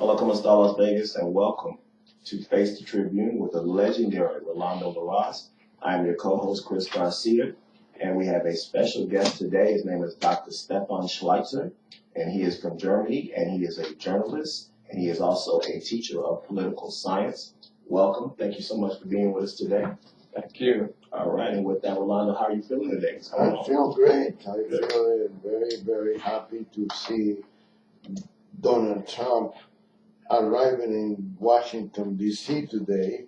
Hola, ¿cómo está Las Vegas? And welcome to Face the Tribune with the legendary Rolando Larraz. I am your co-host, Chris Garcia, and we have a special guest today. His name is Dr. Stefan Schweizer, and he is from Germany, and he is a journalist, and he is also a teacher of political science. Welcome. Thank you so much for being with us today. Thank you. All right, and with that, Rolando, how are you feeling today? I feel great. I feel very, very happy to see Donald Trump arriving in Washington, D.C. today,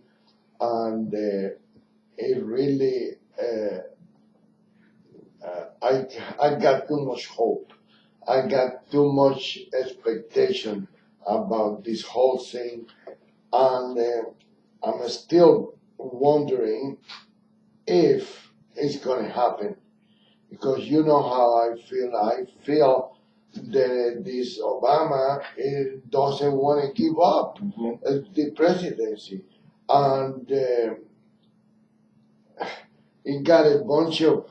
and it really, I got too much hope. I got too much expectation about this whole thing, and I'm still wondering if it's going to happen, because you know how I feel. I feel that this Obama doesn't want to give up the presidency, and he got a bunch of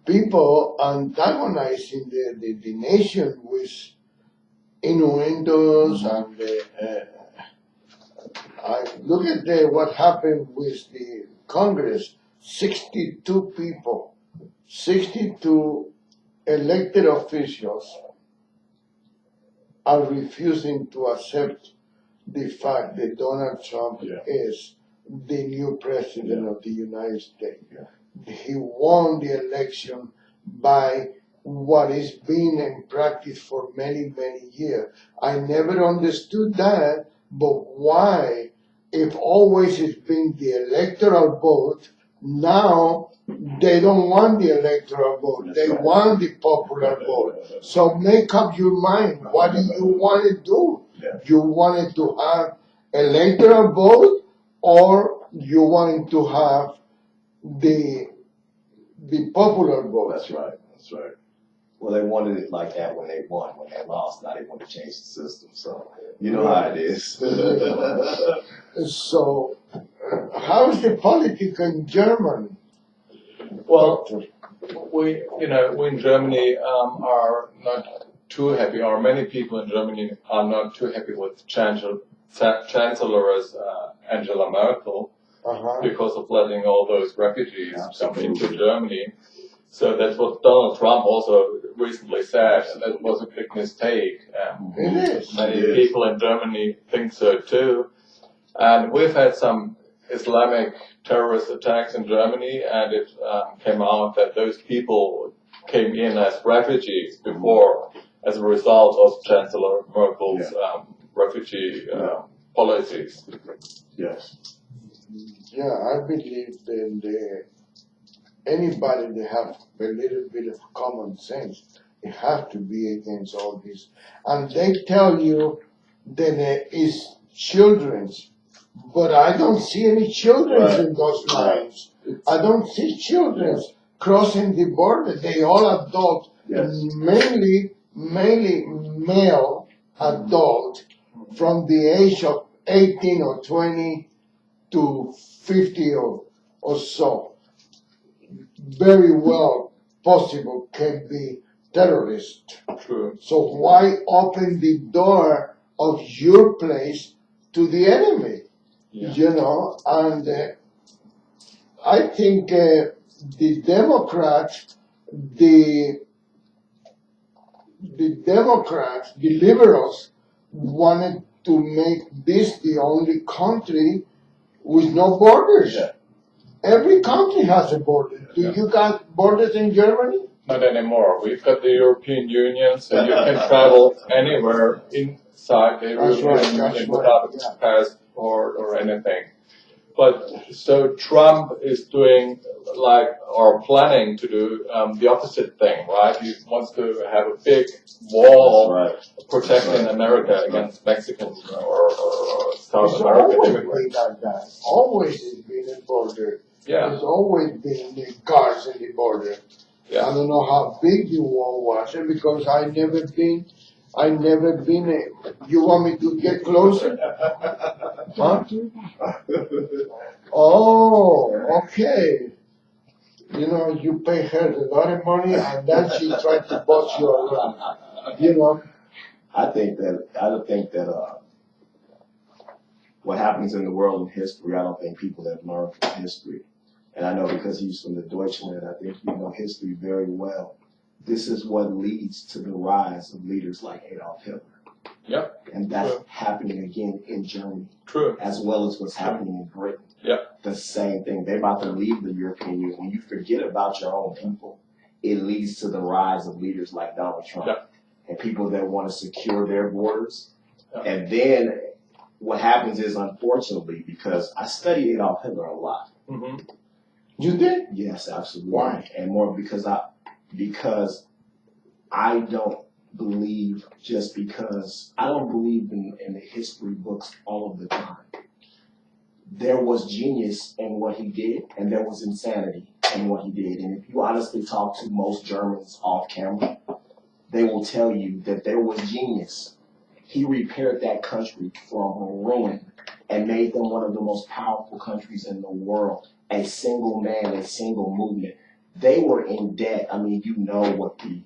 people antagonizing the nation with innuendos and I look at what happened with the Congress. 62 people, 62 elected officials are refusing to accept the fact that Donald Trump is the new president of the United States. He won the election by what is being in practice for many, many years. I never understood that, but why, if always it's been the electoral vote, now they don't want the electoral vote. They want the popular vote. So make up your mind. What do you want to do? You wanted to have electoral vote, or you wanted to have the popular vote? That's right. That's right. Well, they wanted it like that when they won. When they lost, now they want to change the system. So you know how it is. So, how is the politics in Germany? Well, we in Germany are not too happy, or many people in Germany are not too happy with Chancellor Angela Merkel because of letting all those refugees come into Germany. So that's what Donald Trump also recently said, and that was a big mistake. It is. Many people in Germany think so too. And we've had some Islamic terrorist attacks in Germany, and it came out that those people came in as refugees before, as a result of Chancellor Merkel's refugee policies. Yes. Yeah, I believe that anybody that have a little bit of common sense, it has to be against all this. And they tell you that it's children's, but I don't see any children in those lines. I don't see children crossing the border. They all adult, mainly male adult from the age of 18 or 20 to 50 or so. Very well possible can be terrorists. True. So why open the door of your place to the enemy? And I think the Democrats, the liberals wanted to make this the only country with no borders. Every country has a border. Do you got borders in Germany? Not anymore. We've got the European Union, so you can travel anywhere inside the European Union without a passport or anything. But so Trump is doing or planning to do the opposite thing, right? He wants to have a big wall protecting America against Mexicans or South American immigrants. Always has been a border. There's always been the guards in the border. I don't know how big the wall was, because I never been. You want me to get closer? Huh? Oh, okay. You know, you pay her a lot of money, and then she tried to boss you around. You know, I think that what happens in the world in history, I don't think people have learned from history. And I know because he's from the Deutschland, I think you know history very well. This is what leads to the rise of leaders like Adolf Hitler. Yep. And that's True. happening again in Germany. True. As well as what's happening in Britain. Yep. The same thing. They're about to leave the European Union. When you forget about your own people, it leads to the rise of leaders like Donald Trump. Yep. And people that want to secure their borders. Yep. And then what happens is, unfortunately, because I study Adolf Hitler a lot. Mm-hmm. you did? Yes, absolutely. Why? And more because I don't believe I don't believe in the history books all of the time. There was genius in what he did, and there was insanity in what he did. And if you honestly talk to most Germans off camera, they will tell you that there was genius. He repaired that country from ruin and made them one of the most powerful countries in the world. A single man, a single movement. They were in debt. I mean, you know what the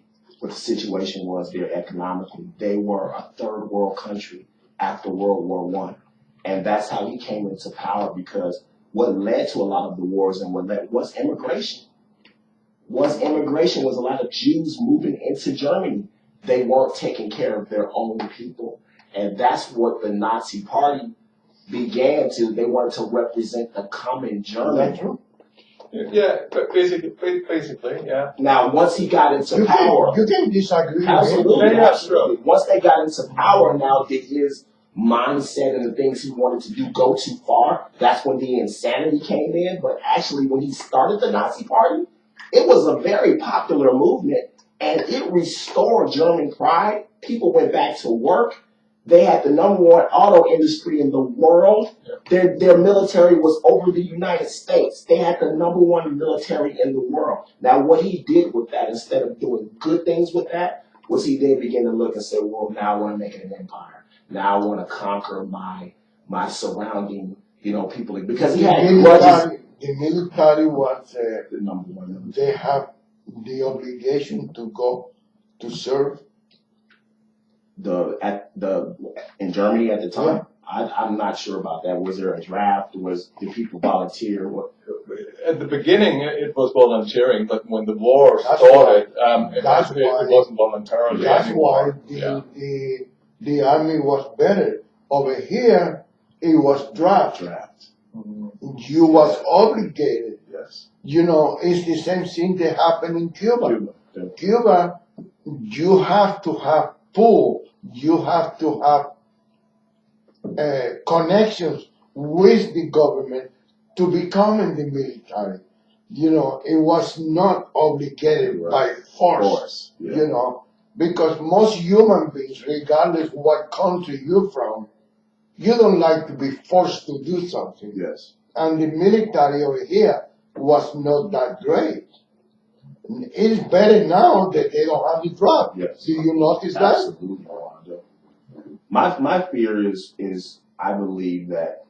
situation was there economically. They were a third world country after World War I. And that's how he came into power, because what led to a lot of the wars and was immigration. Was a lot of Jews moving into Germany. They weren't taking care of their own people. And that's what the Nazi Party began to. They wanted to represent the common German. Yeah, but basically, yeah. Now, once he got into power, You can disagree. absolutely, Yeah, absolutely. Once they got into power, now did his mindset and the things he wanted to do go too far? That's when the insanity came in. But actually, when he started the Nazi Party, it was a very popular movement, and it restored German pride. People went back to work. They had the number one auto industry in the world. Their military was over the United States. They had the number one military in the world. Now, what he did with that, instead of doing good things with that, was he then began to look and say, well, now I want to make it an empire. Now I want to conquer my surrounding, people. Because he had grudges. The military was The number one. they have the obligation to go to serve. In Germany at the time, I'm not sure about that. Was there a draft? Did people volunteer? What? At the beginning, it was volunteering, but when the war That's started, why- it wasn't voluntarily That's anymore. why the army was better. Over here, it was draft. Mhm. You was obligated. Yes. It's the same thing that happened in Cuba. Yeah. Cuba, you have to have pull. You have to have connections with the government to become in the military. It was not obligated by force. Yeah. Because most human beings, regardless what country you're from, you don't like to be forced to do something. Yes. And the military over here was not that great. It's better now that they don't have the draft. Yes. Do you notice that? Absolutely, Rolando. My fear is I believe that,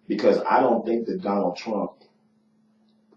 because I don't think that Donald Trump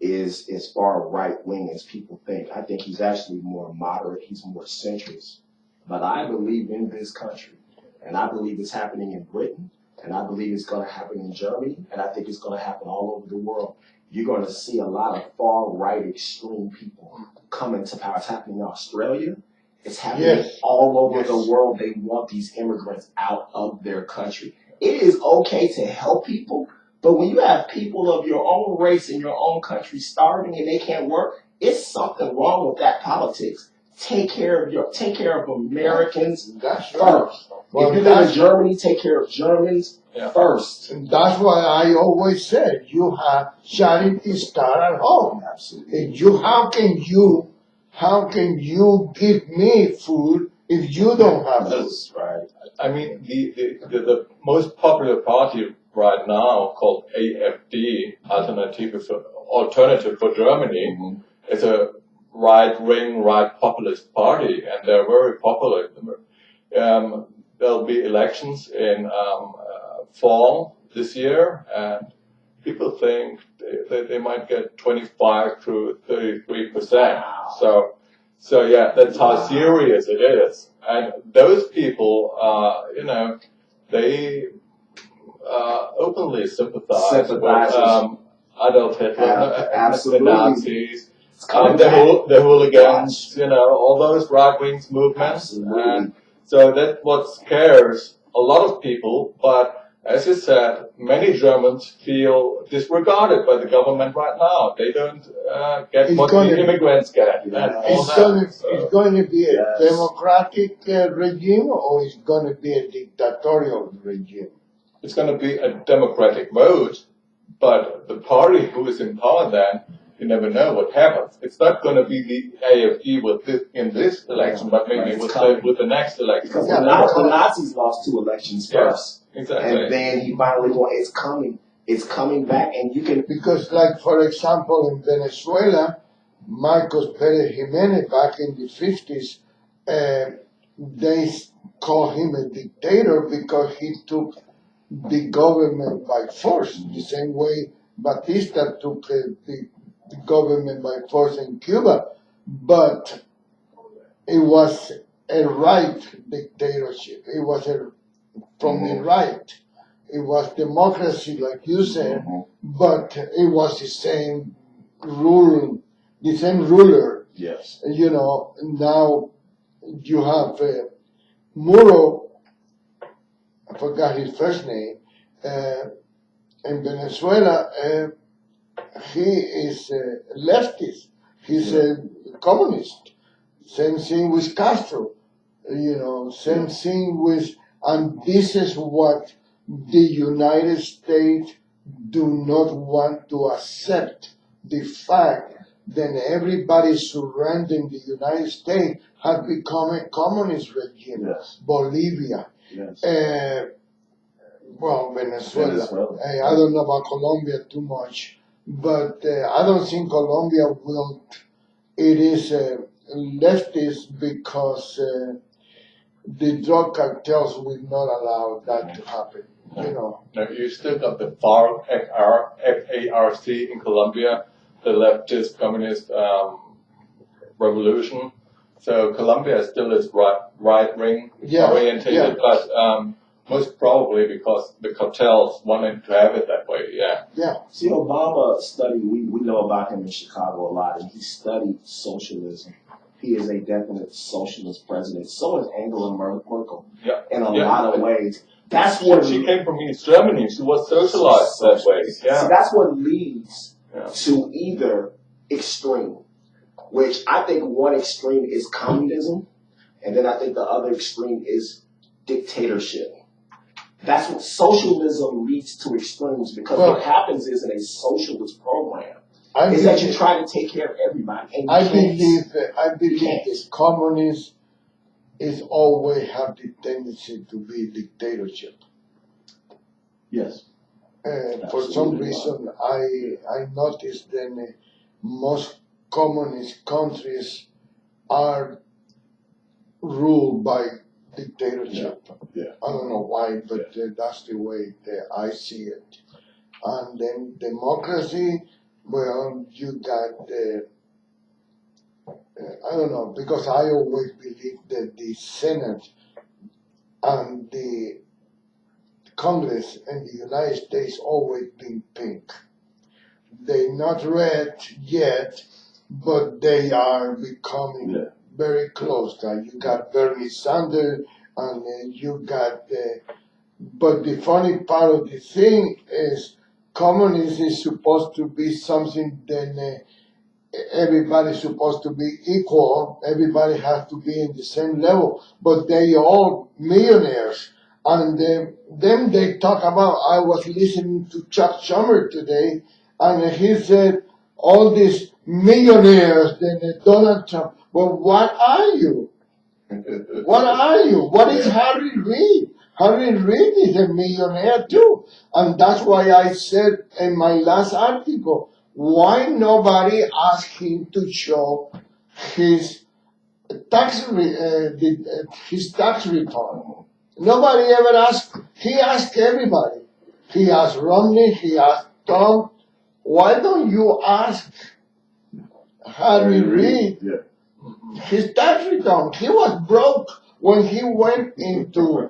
is as far right wing as people think. I think he's actually more moderate. He's more centrist. But I believe in this country, and I believe it's happening in Britain, and I believe it's going to happen in Germany, and I think it's going to happen all over the world. You're going to see a lot of far right extreme people come into power. It's happening in Australia. It's happening all over the world. They want these immigrants out of their country. It is okay to help people, but when you have people of your own race in your own country starving and they can't work, it's something wrong with that politics. Take care of Americans That's first. right. If you live in Germany, take care of Germans first. And that's why I always said you have charity start at home. Absolutely. And how can you give me food if you don't have food? That's right. I mean, the most popular party right now, called AfD, Alternative for Germany, is a right-wing, right populist party, and they're very popular. There'll be elections in fall this year, and people think that they might get 25 to 33%. Wow. So So yeah, that's how serious it is. And those people, they openly sympathize with Adolf Hitler, the Absolutely. Nazis, It's coming the back. the hooligans, all those right-wing movements. Absolutely. And so that's what scares a lot of people. But as you said, many Germans feel disregarded by the government right now. They don't get what the immigrants get. Yeah. And all that. It's going to be a Yes. democratic regime, or it's going to be a dictatorial regime? It's going to be a democratic vote, but the party who is in power then, you never know what happens. It's not going to be the AFD in this election, but maybe with the next election. Because the Nazis lost 2 elections first. Exactly. And then he finally won. It's coming back, and you can. Because, like, for example, in Venezuela, Marcos Pérez Jiménez back in the 50s, they called him a dictator because he took the government by force, the same way Batista took the government by force in Cuba. But it was a right dictatorship. It was from the right. It was democracy, like you said, but it was the same ruler. Yes. Now you have Muro, I forgot his first name, in Venezuela. He is a leftist. He's a communist. Same thing with Castro. Same thing with, and this is what the United States do not want to accept, the fact that everybody surrounding the United States has become a communist regime. Yes. Bolivia. Yes. Venezuela. I don't know about Colombia too much, but I don't think Colombia will. It is leftist because the drug cartels will not allow that to happen. No, you still got the FARC, F-A-R-C in Colombia, the leftist communist revolution. So Colombia still is right-wing orientated, but most probably because the cartels wanted to have it that way. Yeah. See, Obama studied. We know about him in Chicago a lot, and he studied socialism. He is a definite socialist president. So is Angela Merkel in a lot of ways. That's what she came from East Germany. She was socialized that way. Yeah. See, that's what leads to either extreme, which I think one extreme is communism, and then I think the other extreme is dictatorship. That's what socialism leads to extremes, because what happens is in a socialist program is that you try to take care of everybody. And I believe that communists is always have the tendency to be dictatorship. Yes. For some reason, I noticed that most communist countries are ruled by dictatorship. Yeah. I don't know why, but that's the way that I see it. And then democracy, well, you got I don't know, because I always believe that the Senate and the Congress in the United States always been pink. They're not red yet, but they are becoming very close. You got Bernie Sanders, and you got but the funny part of the thing is communism is supposed to be something that everybody's supposed to be equal. Everybody has to be in the same level, but they all millionaires. And then they talk about, I was listening to Chuck Schumer today, and he said, all these millionaires, then Donald Trump. Well, what are you? What are you? What is Harry Reid? Harry Reid is a millionaire too. And that's why I said in my last article, why nobody asked him to show his tax return? Nobody ever asked. He asked everybody. He asked Romney. He asked Tom. Why don't you ask Harry Reid his tax return. He was broke when he went into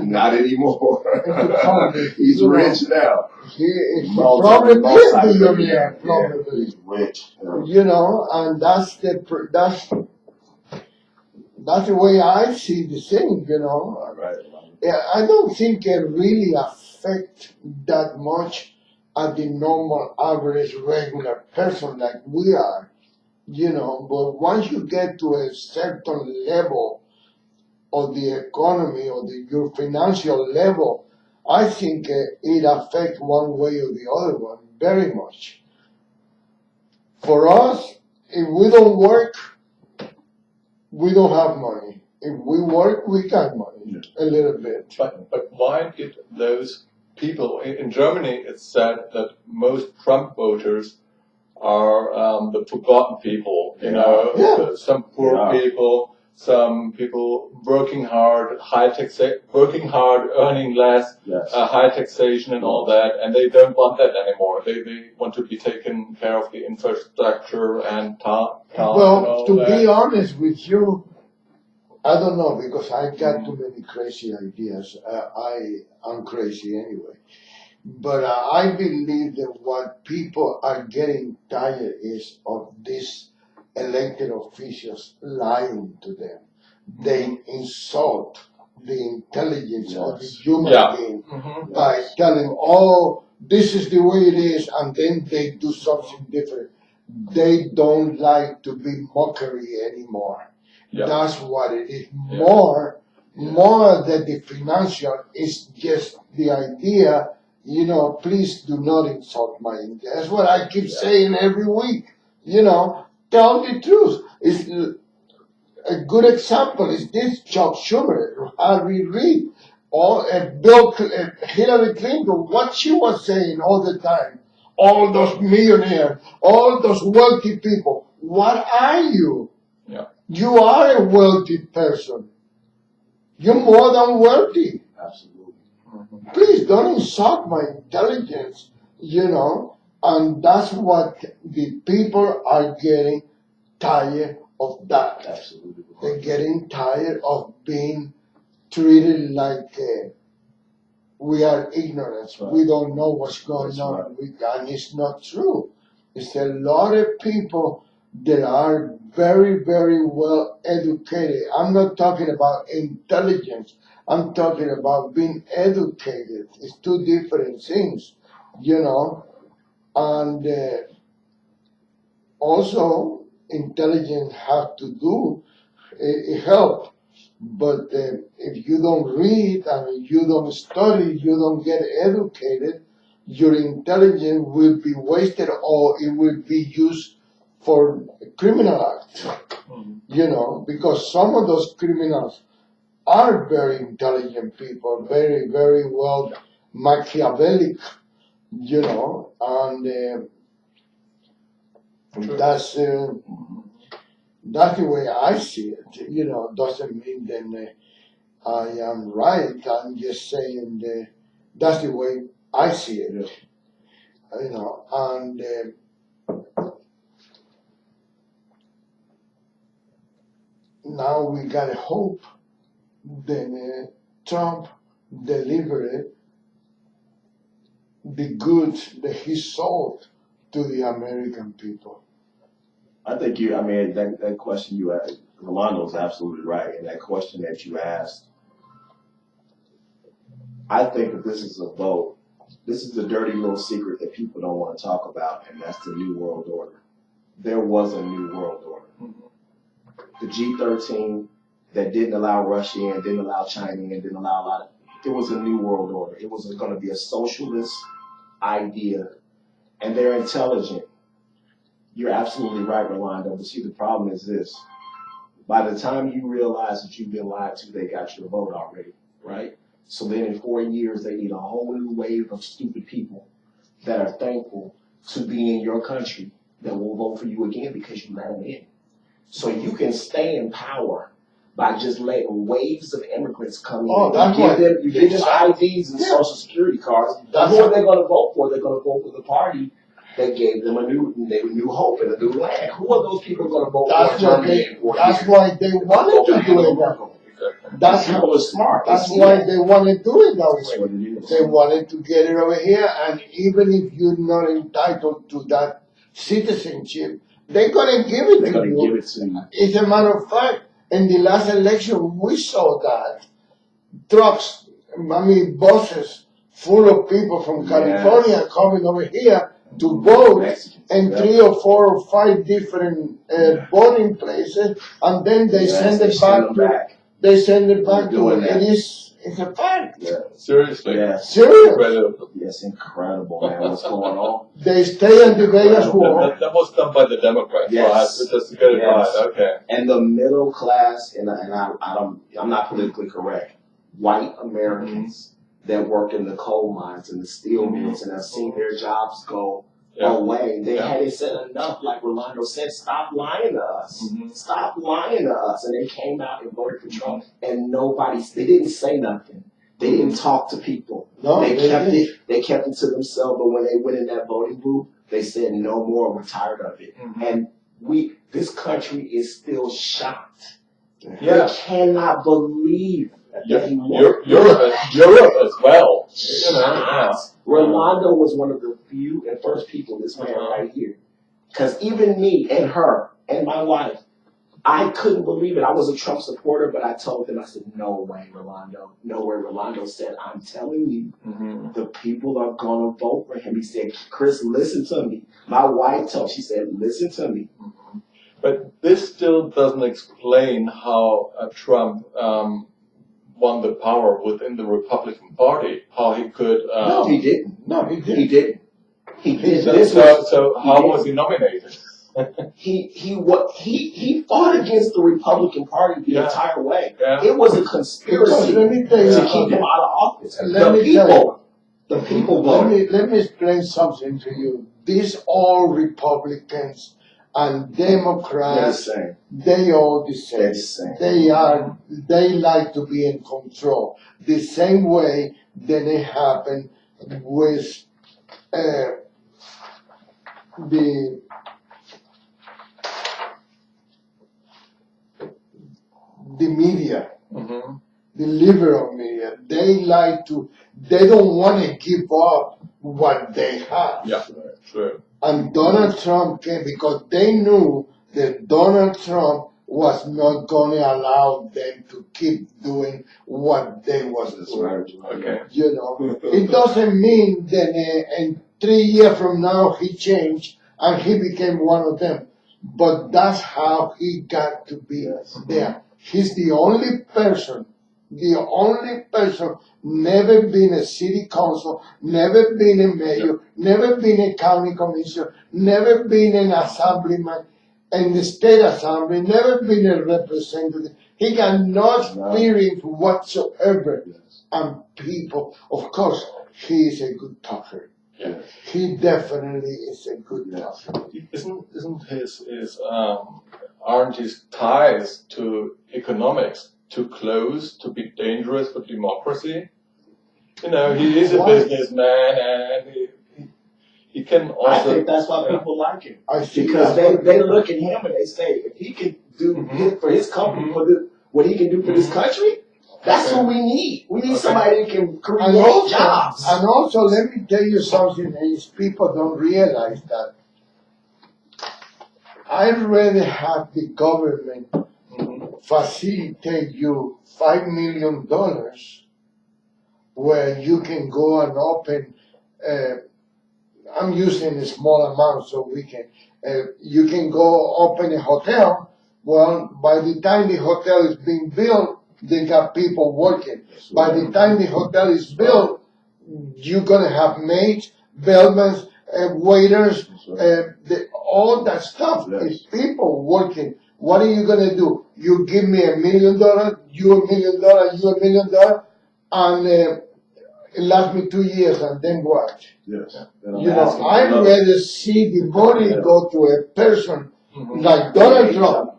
Not anymore. into Congress. He's You know, rich now. he probably is billionaire, Yeah, probably. he's rich. You know, and that's the way I see the thing. You know, All right. yeah, I don't think it really affect that much at the normal, average, regular person like we are. You know, but once you get to a certain level of the economy or your financial level, I think it affects one way or the other one very much. For us, if we don't work, we don't have money. If we work, we got money a little bit. But why did those people in Germany? It's said that most Trump voters are the forgotten people. You know, Yeah. some poor people, some people working hard, working hard, earning less, high taxation and all that, and they don't want that anymore. They want to be taken care of the infrastructure and towns Well, and all to that. be honest with you, I don't know because I got too many crazy ideas. I'm crazy anyway. But I believe that what people are getting tired is of these elected officials lying to them. They insult the intelligence of the human being by telling, oh, this is the way it is, and then they do something different. They don't like to be mockery anymore. That's what it is. More than the financial is just the idea, you know, please do not insult my India. That's what I keep saying every week. You know, tell the truth. It's a good example is this Chuck Schumer, Harry Reid, or Hillary Clinton, what she was saying all the time. All those millionaires, all those wealthy people. What are you? You are a wealthy person. You're more than wealthy. Absolutely. Please don't insult my intelligence, you know. And that's what the people are getting tired of that. Absolutely. They're getting tired of being treated like we are ignorant. Right. We don't know what's going on. And it's not true. It's a lot of people that are very, very well educated. I'm not talking about intelligence. I'm talking about being educated. It's two different things, you know. And also, intelligence have to do help. But if you don't read and you don't study, you don't get educated, your intelligence will be wasted or it will be used for criminal acts. You know, because some of those criminals are very intelligent people, very, very well Machiavellic, you know, and that's the way I see it. You know, doesn't mean that I am right. I'm just saying that that's the way I see it. You know, and now we gotta hope that Trump delivered the goods that he sold to the American people. I think that question you asked, Rolando is absolutely right. And that question that you asked, I think that this is a vote. This is the dirty little secret that people don't want to talk about, and that's the New World Order. There was a New World Order. The G13 that didn't allow Russia in, didn't allow China in, didn't allow a lot of, it was a New World Order. It was going to be a socialist idea, and they're intelligent. You're absolutely right, Rolando. But see, the problem is this. By the time you realize that you've been lied to, they got your vote already, right? So then in 4 years, they need a whole new wave of stupid people that are thankful to be in your country that will vote for you again because you let them in. So you can stay in power by just letting waves of immigrants come in. You give them IDs and social security cards. That's what they're going to vote for. They're going to vote for the party They gave them a new hope and a new land. Who are those people going to vote That's for? that's why they wanted to do it that way. That's people are smart. That's why they want to do it that That's way. what it is. They wanted to get it over here, and even if you're not entitled to that citizenship, they're gonna give it They're to going to you. give it to you. As a matter of fact, in the last election, we saw that trucks, buses full of people from California coming over here to vote Mexicans, in yeah. 3 or 4 or 5 different voting places, and then they send They it send back them to. They send it back They're to. doing that. It's a fact. Yeah. Seriously. Yes. Serious. Incredible. Yes, incredible, man. What's going on? They stay in the Vegas war. That was done by the Democrats, Yes. right? Just to get it Yes. right. Okay. And the middle class, and I'm not politically correct, white Americans that work in the coal mines and the steel mills and have seen their jobs go away. They had said enough, like Rolando said, stop lying to us. Stop lying to us. And they came out and voted for Trump, and they didn't say nothing. They didn't talk to people. No, They kept it to themselves, but when they went in that voting booth, they said no more, we're tired of it. And this country is still shocked. Yeah. They cannot believe that he won. Europe as well. You know, yeah. Rolando was one of the few and first people, this man right here. Because even me and her and my wife, I couldn't believe it. I was a Trump supporter, but I told them, I said, no way, Rolando. No way. Rolando said, I'm telling you, the people are going to vote for him. He said, Chris, listen to me. My wife she said, listen to me. But this still doesn't explain how Trump won the power within the Republican Party. How he could. No, he didn't. No, he didn't. He didn't. He did. So how was he nominated? He fought against the Republican Party the entire way. Yeah. It was a conspiracy Let me tell you to keep him out of office. The people voted. Let me explain something to you. These all Republicans and Democrats, they all the same. They're the same. They like to be in control. The same way that it happened with the media, the liberal media. They don't want to give up what they have. Yeah, true. And Donald Trump came because they knew that Donald Trump was not going to allow them to keep doing what they was doing. Okay. You know, it doesn't mean that in 3 years from now he changed and he became one of them. But that's how he got to be there. He's the only person, never been a city council, never been a mayor, never been a county commissioner, never been an assemblyman in the state assembly, never been a representative. He got no experience whatsoever. And people, of course, he is a good talker. Yeah. He definitely is a good talker. Aren't his ties to economics too close to be dangerous for democracy? You know, he is a businessman and he can also. I think that's why people like him. Because they look at him and they say, if he can do for his company, what he can do for this country, that's who we need. We need somebody who can create jobs. And also, let me tell you something, and people don't realize that. I'd rather have the government facilitate you $5 million where you can go and open, I'm using a small amount so we can, you can go open a hotel. Well, by the time the hotel is being built, they got people working. By the time the hotel is built, you're going to have maids, bellmen, waiters, all that stuff. Is people working. What are you going to do? You give me $1 million, you $1 million, you $1 million, and it lasts me 2 years, and then what? Yes. You know, I'd rather see the money go to a person like Donald Trump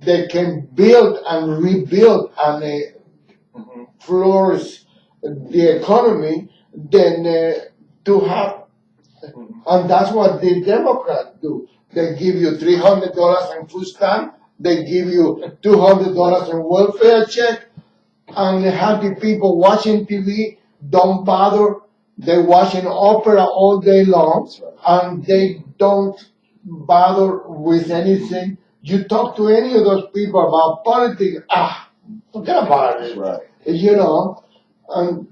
that can build and rebuild and flourish the economy than to have And that's what the Democrats do. They give you $300 in food stamp. They give you $200 in welfare check. And the happy people watching TV don't bother. They're watching opera all day long. And they don't bother with anything. You talk to any of those people about politics, forget about it. Right. You know, and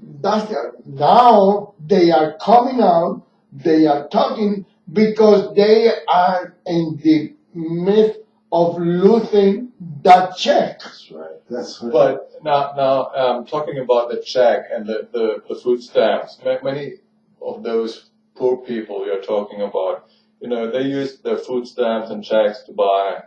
now they are coming out, they are talking because they are in the midst of losing that check. That's right. That's right. But now, talking about the check and the food stamps, many of those poor people you're talking about, they use their food stamps and checks to buy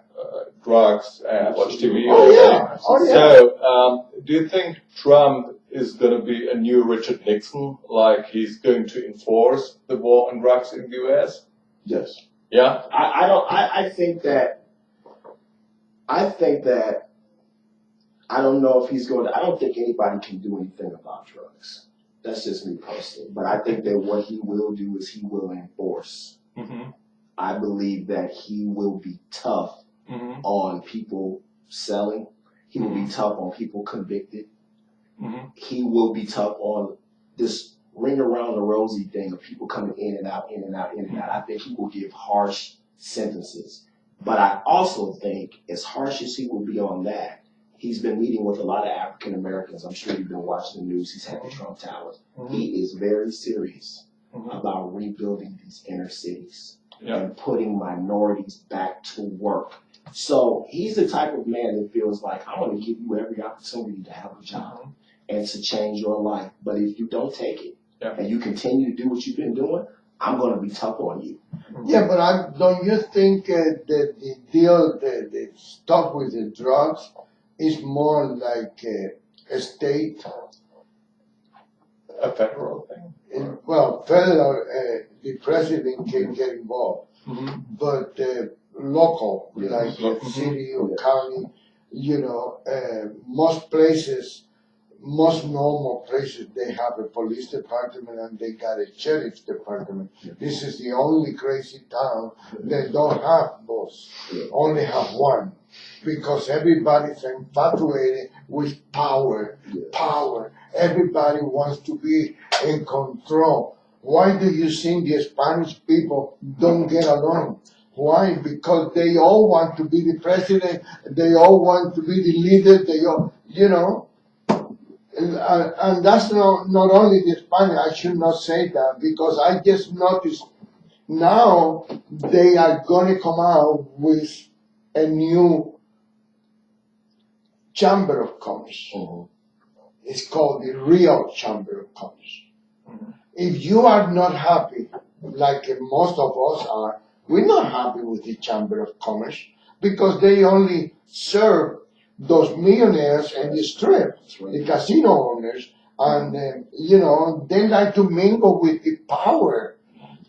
drugs and watch TV. Oh, yeah. Oh, yeah. So, do you think Trump is going to be a new Richard Nixon, like he's going to enforce the war on drugs in the U.S.? Yes. Yeah? I think that I don't know if he's going to, I don't think anybody can do anything about drugs. That's just me personally. But I think that what he will do is he will enforce. Mm-hmm. I believe that he will be tough on people selling. He will be tough on people convicted. He will be tough on this ring around the rosy thing of people coming in and out, in and out, in and out. I think he will give harsh sentences. But I also think, as harsh as he will be on that, he's been meeting with a lot of African Americans. I'm sure you've been watching the news. He's had the Trump Towers. He is very serious about rebuilding these inner cities and putting minorities back to work. So he's the type of man that feels like, I want to give you every opportunity to have a job and to change your life. But if you don't take it and you continue to do what you've been doing, I'm going to be tough on you. Yeah, but don't you think that the deal, the stuff with the drugs is more like a state? A federal thing? Well, federal, the president can get involved. But local, like city or county, most places, most normal places, they have a police department and they got a sheriff's department. This is the only crazy town that don't have both, only have one. Because everybody's infatuated with power. Everybody wants to be in control. Why do you think the Spanish people don't get along? Why? Because they all want to be the president. They all want to be the leader. They all, and that's not only the Spanish. I should not say that because I just noticed now they are going to come out with a new Chamber of Commerce. It's called the Real Chamber of Commerce. If you are not happy, like most of us are, we're not happy with the Chamber of Commerce because they only serve those millionaires and the strip, the casino owners, and they like to mingle with the power.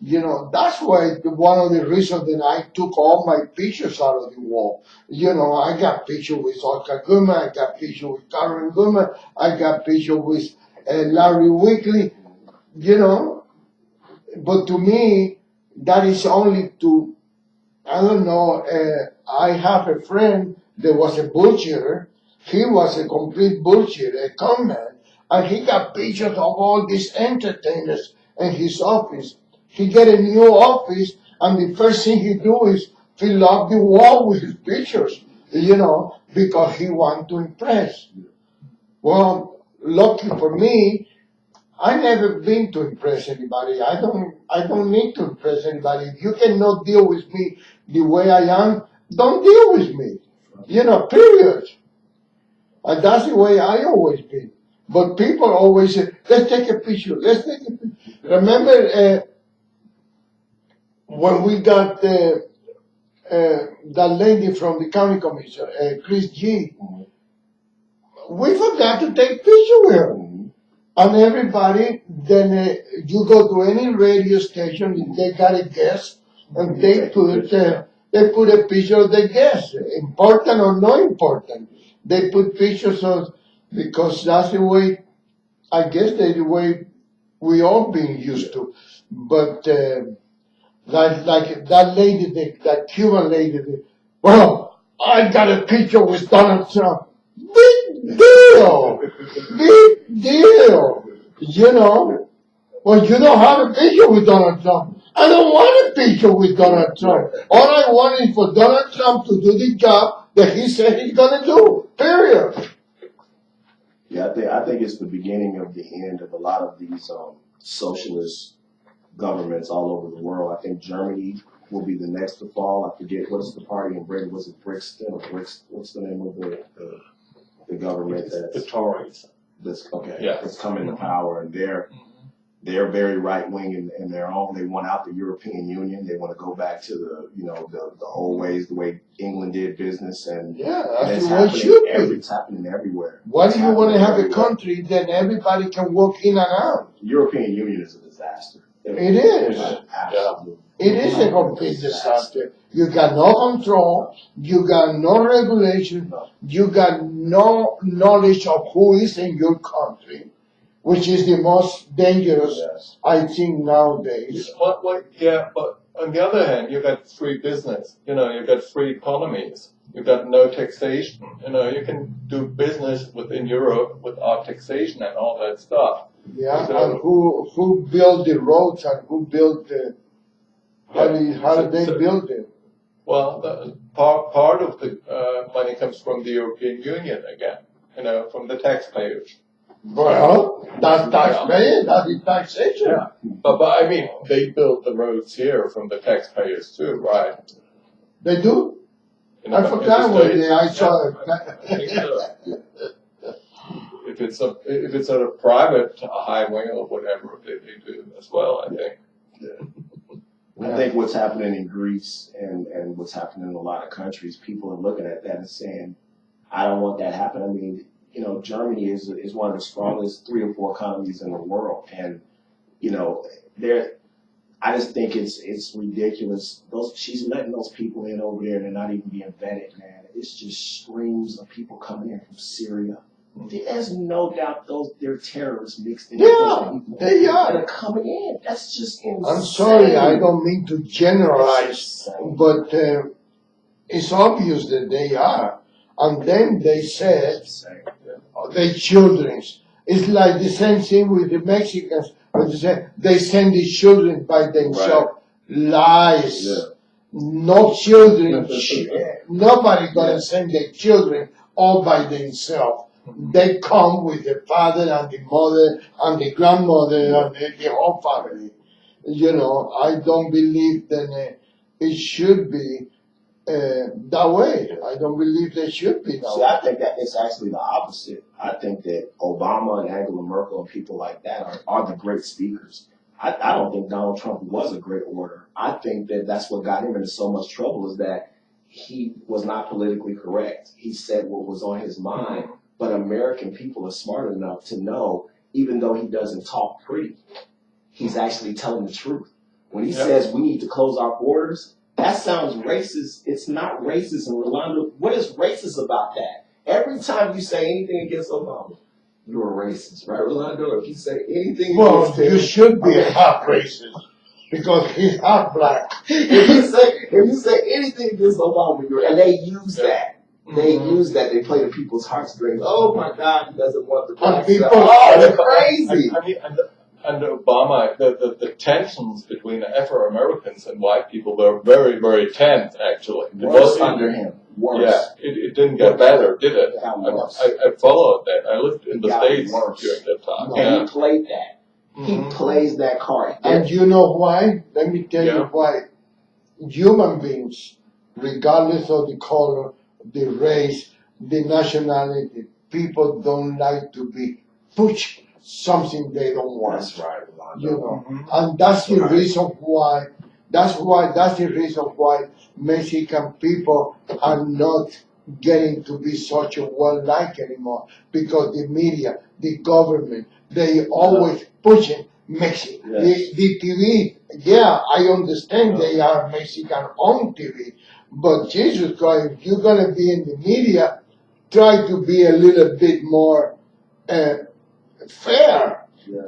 That's why one of the reasons that I took all my pictures out of the wall. I got pictures with Oscar Goodman, I got pictures with Karen Goodman, I got pictures with Larry Weekly, But to me, that is only to, I don't know, I have a friend that was a butcher. He was a complete butcher, a conman, and he got pictures of all these entertainers in his office. He get a new office, and the first thing he do is fill up the wall with his pictures, because he want to impress. Well, lucky for me, I never been to impress anybody. I don't need to impress anybody. If you cannot deal with me the way I am, don't deal with me. Period. And that's the way I always been. But people always say, let's take a picture. Remember when we got that lady from the county commission, Chris G. We forgot to take picture with her. And everybody, then you go to any radio station, they got a guest, and they put a picture of the guest, important or not important. They put pictures of, because that's the way, I guess that's the way we all been used to. But Like that lady, that Cuban lady, well, I got a picture with Donald Trump. Big deal! Big deal! You know? Well, you don't have a picture with Donald Trump. I don't want a picture with Donald Trump. All I want is for Donald Trump to do the job that he said he's gonna do. Period. Yeah, I think it's the beginning of the end of a lot of these socialist governments all over the world. I think Germany will be the next to fall. I forget what is the party in Britain. Was it Brixton or what's the name of the government The Tories. that's okay? Yeah. That's coming to power, and they're very right wing in their own. They want out the European Union. They want to go back to the old ways, the way England did business, and Yeah, and that's it's the way it happening. should be. It's happening everywhere. Why It's do you want to happening have a everywhere. country that everybody can walk in and out? The European Union is a disaster. It is. Absolutely. It is a complete disaster. You got no control, you got no regulation, you got no knowledge of who is in your country, which is the most dangerous, Yes. I think, nowadays. Yeah, but on the other hand, you got free business. You got free economies. You got no taxation. You can do business within Europe without taxation and all that stuff. Yeah, So- and who built the roads and who built the, how did they build it? Well, part of the money comes from the European Union again. From the taxpayers. Well, that's taxpayer, that's the taxation. Yeah. But I mean, they build the roads here from the taxpayers too, right? They do? In I the forgot States. when I saw it. I think so. If it's a private highway or whatever, they do as well, I think. I think what's happening in Greece and what's happening in a lot of countries, people are looking at that and saying, I don't want that to happen. I mean, Germany is one of the strongest 3 or 4 economies in the world. And, I just think it's ridiculous. She's letting those people in over there. They're not even being vetted, man. It's just streams of people coming in from Syria. There's no doubt they're terrorists mixed in. Yeah, with people they are. that are coming in. That's just insane. I'm sorry, I don't mean to generalize, but it's obvious that they are. And then they said, they children's. It's like the same thing with the Mexicans, when they say they send the children by themselves. Right. Lies. Yeah. No children, nobody gonna send their children all by themselves. They come with the father and the mother and the grandmother and the whole family. I don't believe that it should be that way. I don't believe they should be that way. I think that it's actually the opposite. I think that Obama and Angela Merkel and people like that are the great speakers. I don't think Donald Trump was a great orator. I think that's what got him into so much trouble, is that he was not politically correct. He said what was on his mind. But American people are smart enough to know, even though he doesn't talk pretty, he's actually telling the truth. When he says we need to close our borders, that sounds racist. It's not racism, Rolando. What is racist about that? Every time you say anything against Obama, you're a racist, right, Rolando? If you say anything against him, you should be a half racist because he's half black. if you say anything against Obama, and they use that. They use that. They play to people's heartstrings. Oh my God, he doesn't want the blacks. They're crazy. I mean, under Obama, the tensions between Afro-Americans and white people were very, very tense, actually. It was under him. Worse. Yeah, it didn't get better, did it? I followed that. I lived in the States during that time. And he played that. He plays that card. And you know why? Let me tell you why. Human beings, regardless of the color, the race, the nationality, people don't like to be pushed something they don't want. That's right, And that's the reason why. That's the reason why Mexican people are not getting to be such a well-liked anymore, because the media, the government, they always pushing Mexican. Yes. The TV, I understand they are Mexican on TV. But Jesus Christ, if you're going to be in the media, try to be a little bit more fair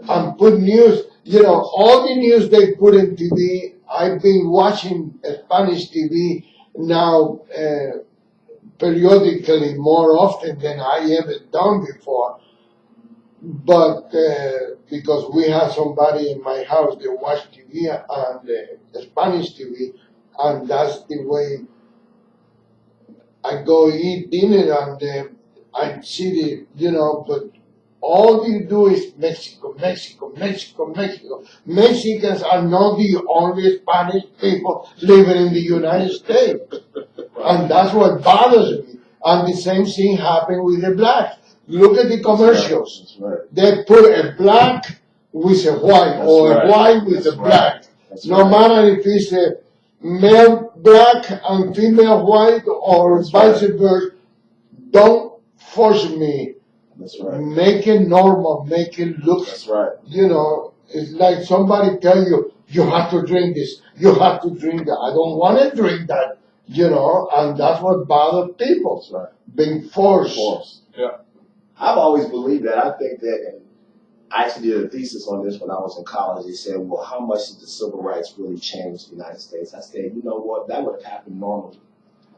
and put news You know, all the news they put in TV, I've been watching Spanish TV now periodically more often than I ever done before. But because we have somebody in my house that watch TV and Spanish TV, and that's the way I go eat dinner and I see the, you know, but all you do is Mexico, Mexico, Mexico, Mexico. Mexicans are not the only Spanish people living in the United States. And that's what bothers me. And the same thing happened with the blacks. Look at the commercials. That's right. They put a black with a white, That's or right. a white with That's a black. That's No right. matter if it's a male black and female white or That's vice right. versa. Don't force me. That's right. Make it normal, make it look, That's right. you know, it's like somebody tell you, you have to drink this, you have to drink that. I don't want to drink that, you know, and that's what bothers people. That's right. Being forced. Yeah. I've always believed that. I think that, and I actually did a thesis on this when I was in college. They said, well, how much did the civil rights really change the United States? I said, you know what? That would have happened normally.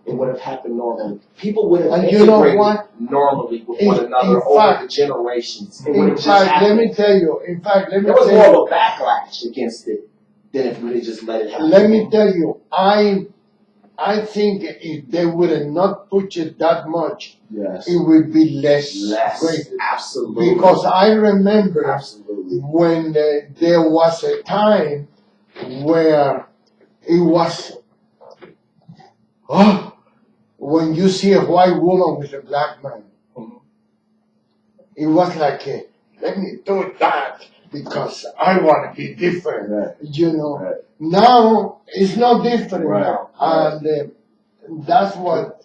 It would have happened normally. People would have And you know integrated what? normally with In- one another in over fact- the generations. It would In have just fact, let happened. me tell you, in fact, let me There was tell more you, of a backlash against it than if we had just let it happen. let me tell you, I think if they would have not pushed it that much, Yes. it would be less Less. racist. Absolutely. Because I remember Absolutely. when there was a time where it was, when you see a white woman with a black man, Mhm. it was like, let me do that because I want to be different, Right. you know. Right. Now, it's not different Right. now. Right. And that's what,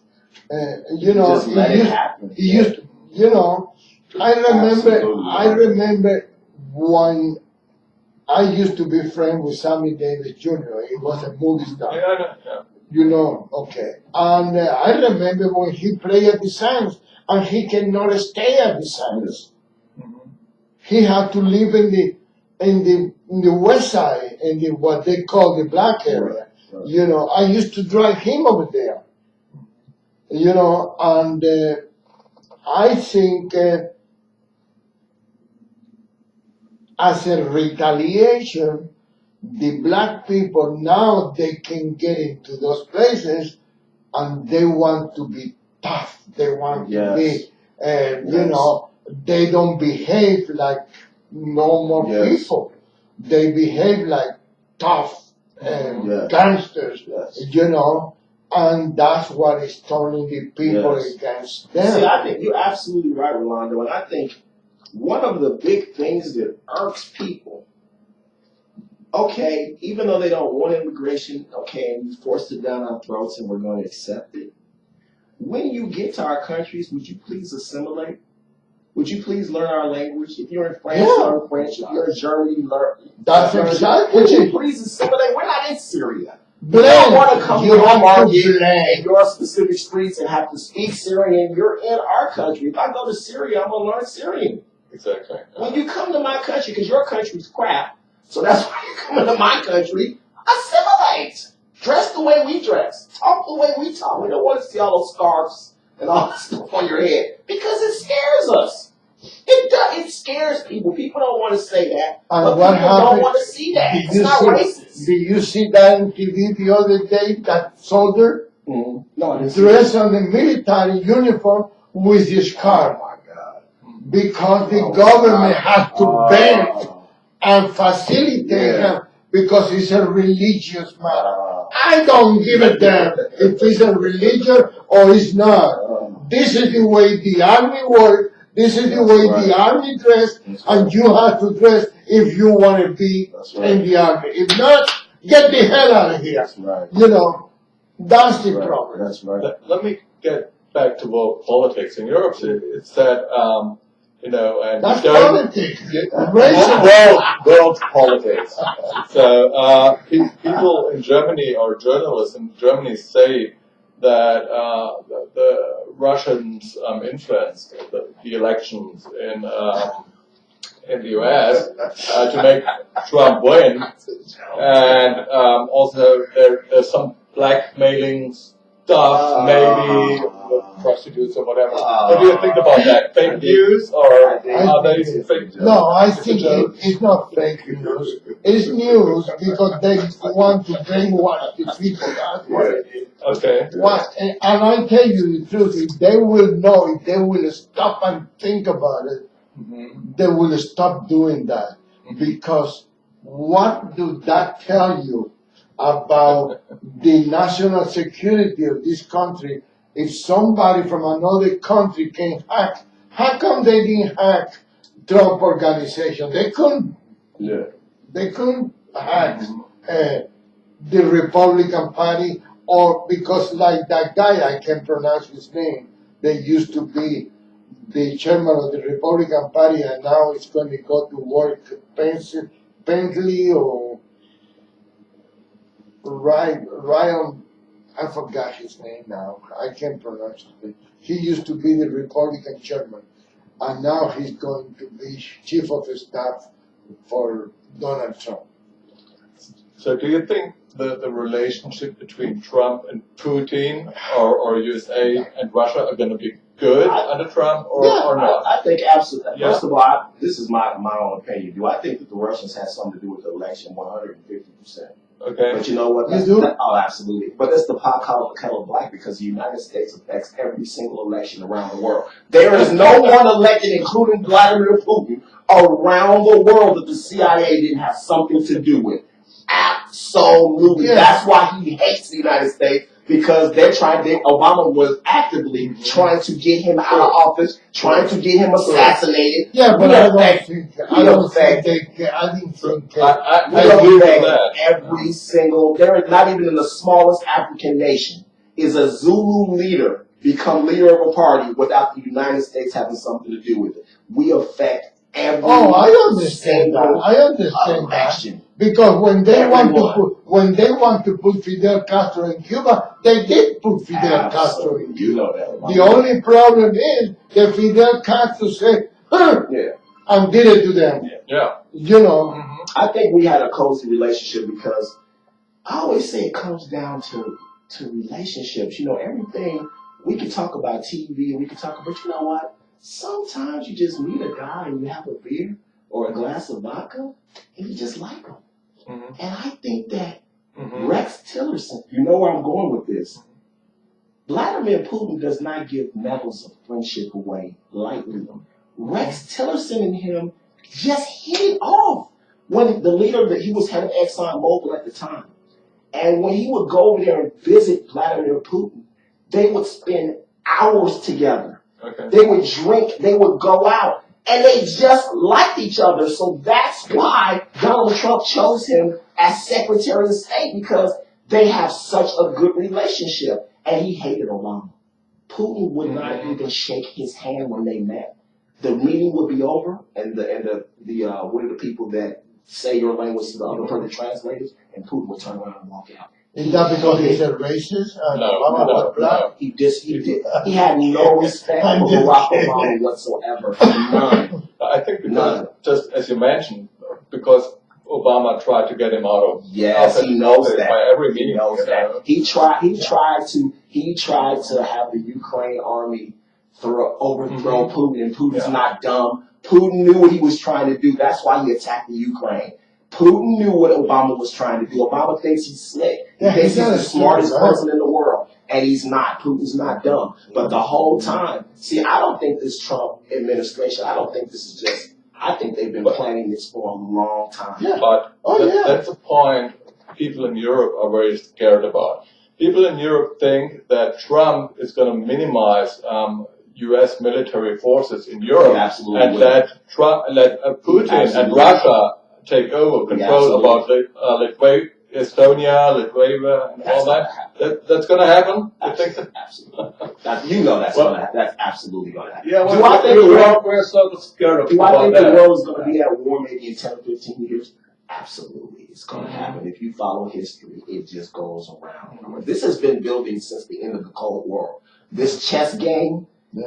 you know, Just let it happen. it used to, you know, I Absolutely. remember when I used to be friends with Sammy Davis Jr. He was a movie star. Yeah, I know. Yeah. You know, okay. And I remember when he played at the Sands, and he cannot stay at the Sands. Mhm. He had to live in the west side, in the what they call the black area. Right. You know, I used to drive him over there. You know, and I think as a retaliation, the black people now they can get into those places and they want to be tough. They want to be, you Yes. know, they don't behave like normal Yes. people. They behave like tough Yes. gangsters, Yes. you know, and that's what is turning the people Yes. against them. See, I think you're absolutely right, Rolando, and I think one of the big things that irks people, okay, even though they don't want immigration, okay, and you forced it down our throats and we're going to accept it, when you get to our countries, would you please assimilate? Would you please learn our language? If you're in France, Yeah. learn French. If you're in Germany, learn. That's learn- exactly Would you it. please assimilate? We're not in Syria. Blend. You don't want to come You to our have to market blend. in your specific streets and have to speak Syrian. You're in our country. If I go to Syria, I'm going to learn Syrian. Exactly. When you come to my country, because your country's crap, so that's why you come into my country, assimilate. Dress the way we dress. Talk the way we talk. We don't want to see all those scarves and all that stuff on your head because it scares us. It scares people. People don't want to say that. And but what people don't happened? want to see that. Did It's you not see? racist. Did you see that on TV the other day? That soldier No, I didn't see dressed on the military uniform with his that. car Oh, my God. because the Oh, government God. has to bend Oh, and facilitate Yeah. him because it's a religious matter. oh, I don't give a damn if it's a religion or it's not. oh. This is the way the army works. This is the That's way right. the army dress, That's and right. you have to dress if you want to be That's in right. the army. If not, get the hell out of here. That's right. You know, that's the Right. problem. That's right. Let me get back to politics in Europe. It's that you know, and That's don't- politics. Well, Racism. world politics. So people in Germany or journalists in Germany say that the Russians influenced the elections in the U.S. To make Trump win, and also there's some blackmailing stuff, maybe with prostitutes or whatever. What do you think about that? Fake news or are they fake? No, I think it's not fake news. It's news because they want to brainwash the people. That's what it is. Okay. And I tell you the truth, if they will know, if they will stop and think about it, they will stop doing that. Because what does that tell you about the national security of this country? If somebody from another country can hack, how come they didn't hack Trump organization? They couldn't. Yeah. They couldn't hack the Republican Party, or because like that guy, I can't pronounce his name, they used to be the chairman of the Republican Party, and now it's going to go to work Bentley or Ryan, I forgot his name now. I can't pronounce it. He used to be the Republican chairman, and now he's going to be chief of staff for Donald Trump. So do you think the relationship between Trump and Putin or USA and Russia are going to be good under Trump or not? I think absolutely. Yeah. First of all, this is my own opinion. Do I think that the Russians had something to do with the election? 150%. Okay. But you know what? Oh, absolutely. But that's the pot kettle black, because the United States affects every single election around the world. There is no one elected, including Vladimir Putin, around the world that the CIA didn't have something to do with. Absolutely. Yes. That's why he hates the United States, because Obama was actively trying to get him out of office, trying to get him assassinated. Yeah, but I didn't think every single, there is not even in the smallest African nation is a Zulu leader become leader of a party without the United States having something to do with it. We affect every I understand that. I understand election. That. Because when they want to put Fidel Castro in Cuba, they did put Fidel Castro in Cuba. You know that. The only problem is that Fidel Castro said, and did it to them. Yeah. You know. I think we had a cozy relationship because I always say it comes down to relationships. You know, everything we can talk about TV and we can talk about, you know what? Sometimes you just meet a guy and you have a beer or a glass of vodka and you just like him. And I think that Rex Tillerson, you know where I'm going with this. Vladimir Putin does not give medals of friendship away lightly. Rex Tillerson and him just hit it off. When the leader, that he was head of ExxonMobil at the time, and when he would go over there and visit Vladimir Putin, they would spend hours together. Okay. They would drink, they would go out, and they just liked each other. So that's why Donald Trump chose him as Secretary of State, because they have such a good relationship. And he hated Obama. Putin would not even shake his hand when they met. The meeting would be over, and the what are the people that say your language to the other person, the translators, and Putin would turn around and walk out. Is that because he's a racist? No. He had no respect for Barack Obama whatsoever. None. I think because, just as you mentioned, because Obama tried to get him out of office. He knows that. By every meeting. He knows that. He tried to have the Ukraine army overthrow Putin, and Putin's not dumb. Putin knew what he was trying to do. That's why he attacked the Ukraine. Putin knew what Obama was trying to do. Obama thinks he's slick. He thinks he's the smartest person in the world. And he's not. Putin's not dumb. But the whole time, I don't think this Trump administration, I don't think this is just, I think they've been planning this for a long time. Yeah. But that's a point people in Europe are very scared about. People in Europe think that Trump is going to minimize U.S. military forces in Europe, and let Putin and Russia take over control about Estonia, Lithuania, and all that. That's going to happen? Absolutely. That's absolutely going to happen. Yeah, we're sort of scared of Do I think the world is going to be at war maybe in 10 or 15 years? Absolutely. It's going to happen. If you follow history, it just goes around. This has been building since the end of the Cold War. This chess game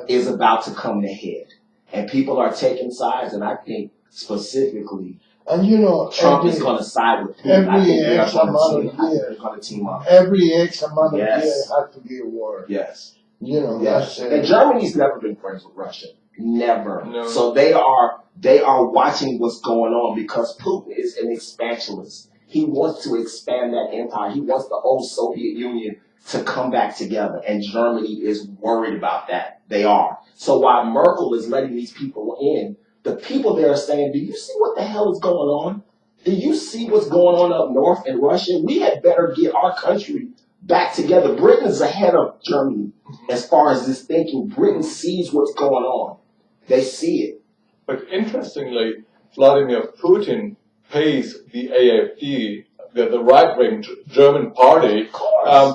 is about to come to head. And people are taking sides, and I think specifically, And you know, Trump is going to side with Putin. I every think they are X going amount to of team, years, they're going to team up. every X amount of Yes. years has to be a war. Yes. You know, Yes. that's And Germany's never been friends with Russia. Never. No. So they are watching what's going on because Putin is an expansionist. He wants to expand that empire. He wants the old Soviet Union to come back together. And Germany is worried about that. They are. So while Merkel is letting these people in, the people there are saying, do you see what the hell is going on? Do you see what's going on up north in Russia? We had better get our country back together. Britain is ahead of Germany as far as this thinking. Britain sees what's going on. They see it. But interestingly, Vladimir Putin pays the AfD, the right-wing German party,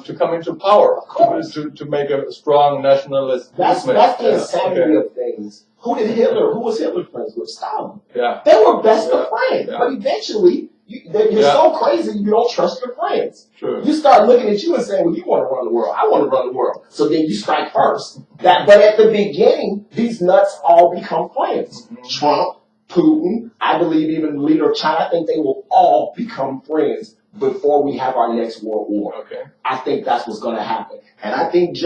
to come into power, to make a strong nationalist That's movement. the insanity of things. Who was Hitler friends with? Stalin. Yeah. They were best of friends. Yeah. But eventually, you're so crazy you don't trust your friends. True. You start looking at you and saying, well, you want to run the world. I want to run the world. So then you strike first. But at the beginning, these nuts all become friends. Mm-hmm. Trump, Putin, I believe even the leader of China, I think they will all become friends before we have our next world war. Okay. I think that's what's going to happen. And I think,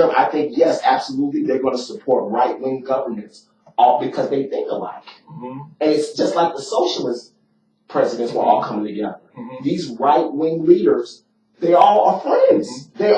yes, absolutely, they're going to support right-wing governments, all because they think alike. Mm-hmm. And it's just like the socialist presidents were all coming together. Mm-hmm. These right-wing leaders, they all are friends. Mm-hmm. They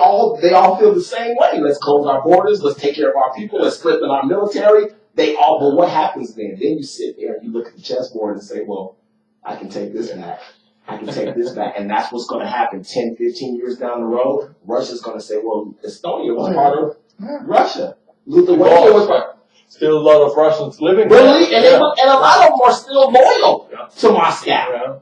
all feel the same way. Let's close our borders. Let's take care of our people. Let's strengthen our military. But what happens then? Then you sit there and you look at the chessboard and say, well, I can take this back. I can take this back. And that's what's going to happen 10, 15 years down the road. Russia's going to say, well, Estonia was part of Russia. Lithuania was part. Still a lot of Russians living Really? there. And a lot of them are still loyal to Moscow. Yeah.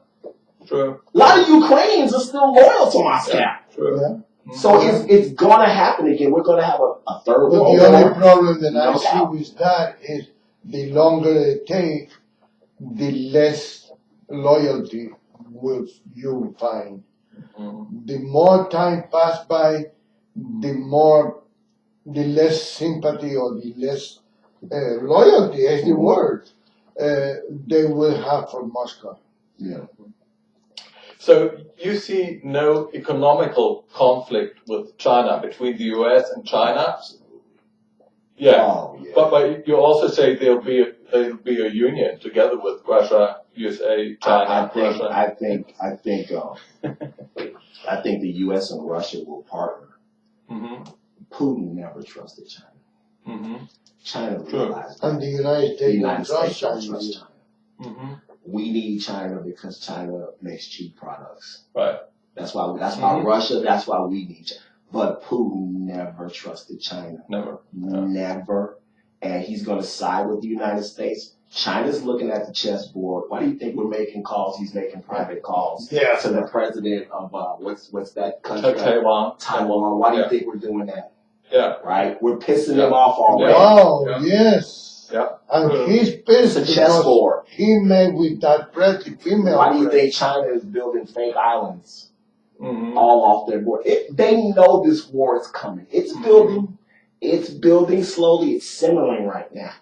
True. A lot of Ukrainians are still loyal to Moscow. Yeah. True. Yeah. Mm-hmm. So it's going to happen again. We're going to have a third But world the only war. problem that I No see doubt. with that is the longer it takes, the less loyalty will you find. Mm-hmm. The more time pass by, the less sympathy or the less loyalty is the word they will have for Moscow. Yeah. So you see no economical conflict with China, between the US and China? Yeah. Oh, yeah. But you also say there'll be a union together with Russia, USA, China, Russia. I think the U.S. and Russia will partner. Mm-hmm. Putin never trusted China. Mm-hmm. China True. realized And the United the States United States don't China. trust China. Mm-hmm. We need China because China makes cheap products. Right. That's why Russia. That's why we need China. But Putin never trusted China. Never. Never. And he's going to side with the United States. China's looking at the chessboard. Why do you think we're making calls? He's making private calls to the president of what's that country? Taiwan. Taiwan. Why do you think we're doing that? Yeah. Right? We're pissing him off already. Wow, Yeah. yes. Yeah. And he's pissed It's a chessboard. he met with that pretty female. Why do you think China is building fake islands Mm-hmm. all off their board? They know this war is coming. It's building. It's building slowly. It's simmering right now.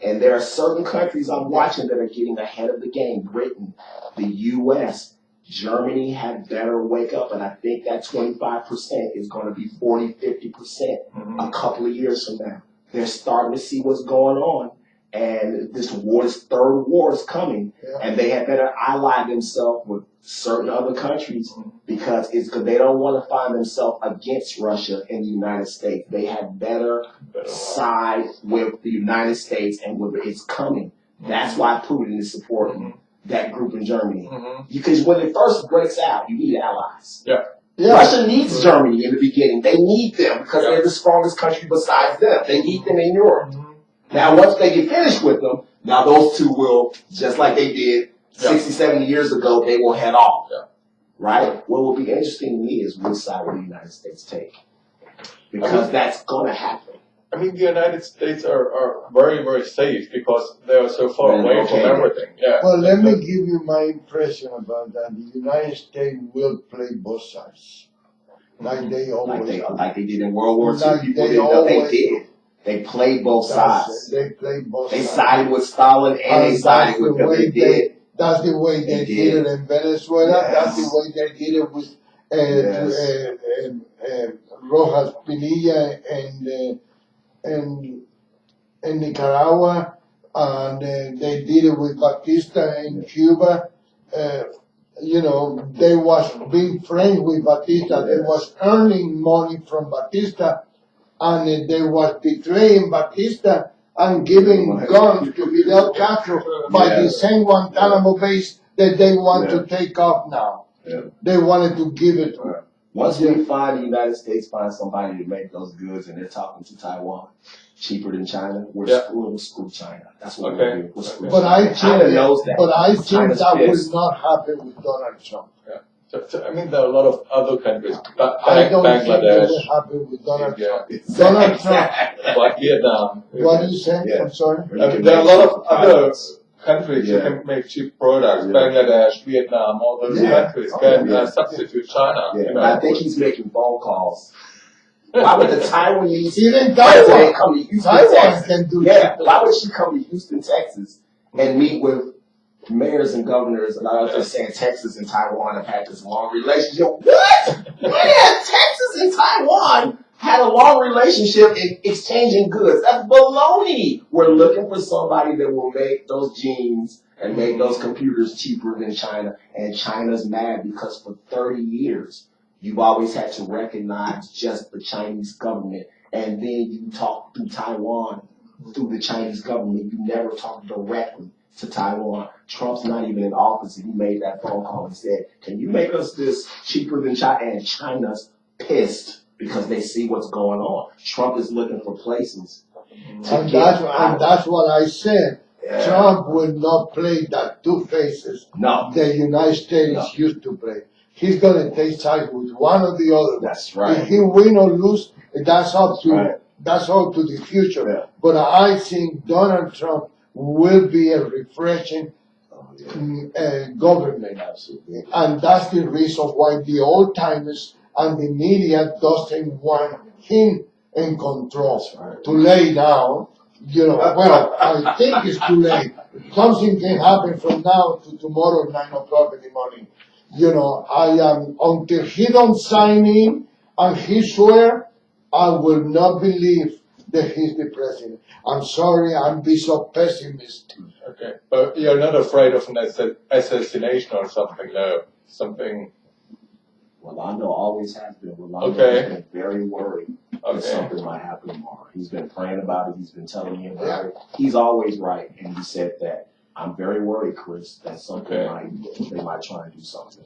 And there are certain countries I'm watching that are getting ahead of the game. Britain, the U.S., Germany had better wake up. And I think that 25% is going to be 40, 50% a couple of years from now. They're starting to see what's going on. And this third war is coming. Yeah. And they had better ally themselves with certain other countries because they don't want to find themselves against Russia and the United States. They had better side with the United States and with it's coming. That's why Putin is supporting that group in Germany. Because when it first breaks out, you need allies. Yeah. Russia needs Germany in the beginning. They need them because they're the strongest country besides them. They need them in Europe. Now, once they get finished with them, now those two will, just like they did 60, 70 years ago, they will head off. Yeah. Right? What will be interesting to me is which side will the United States take. Because that's going to happen. I mean, the United States are very, very safe because they are so far away from everything. Yeah. Well, let me give you my impression about that. The United States will play both sides. Like they always do. Like they did in World War II. Like People they didn't know they always did. They played both sides. They played both They sides. sided with Stalin and they sided with them. They did. That's the way they did it in Venezuela. Yes. That's the way they did it with Rojas Pinilla and Nicaragua, and they did it with Batista in Cuba. They was being friends with Batista. They was earning money from Batista, and they was betraying Batista and giving guns to Fidel Castro by the same Guantanamo base that they want to take off now. They wanted to give it to him. Once we find the United States find somebody to make those goods and they're talking to Taiwan cheaper than China, we'll screw China. That's what we're doing. We'll screw China. China knows that. But I think China's that pissed. will not happen with Donald Trump. So, I mean, there are a lot of other countries, I don't think it Bangladesh, will happen with Donald Trump. Exactly. Donald Trump. like Vietnam. What do you say? Yeah. I'm sorry. There are a lot of other countries who can make cheap products. Bangladesh, Vietnam, all those countries can substitute China. Yeah. I think he's making phone calls. Why would the Taiwanese Even president come to Houston, Taiwan Texas? can do Yeah. Why would she come to Houston, Texas, and meet with mayors and governors? And I was just saying, Texas and Taiwan have had this long relationship. What? Yeah, Texas and Taiwan had a long relationship in exchanging goods. That's baloney. We're looking for somebody that will make those jeans and make those computers cheaper than China. And China's mad because for 30 years, you've always had to recognize just the Chinese government. And then you talk through Taiwan, through the Chinese government. You never talk directly to Taiwan. Trump's not even in office, and he made that phone call and said, "Can you make us this cheaper than China?" And China's pissed because they see what's going on. Trump is looking for places to And get that's what I said. Yeah. Trump will not play that two faces No, the United States used to play. He's gonna take sides with one or the other. that's right. If he win or lose, that's up to Right. the future. Yeah. But I think Donald Trump will be a refreshing government. Absolutely. And that's the reason why the old timers and the media doesn't want him in control. Right. To lay down, well, I think it's too late. Something can happen from now to tomorrow, 9 o'clock in the morning. I am, until he don't sign in and he swear, I will not believe that he's the president. I'm sorry, I'm be so pessimist. Okay, but you're not afraid of an assassination or something, no? Something. Rolando always has been. Rolando has been very worried that something might happen tomorrow. He's been praying about it. He's been telling me about it. He's always right, and he said that. I'm very worried, Chris, that something they might try and do something.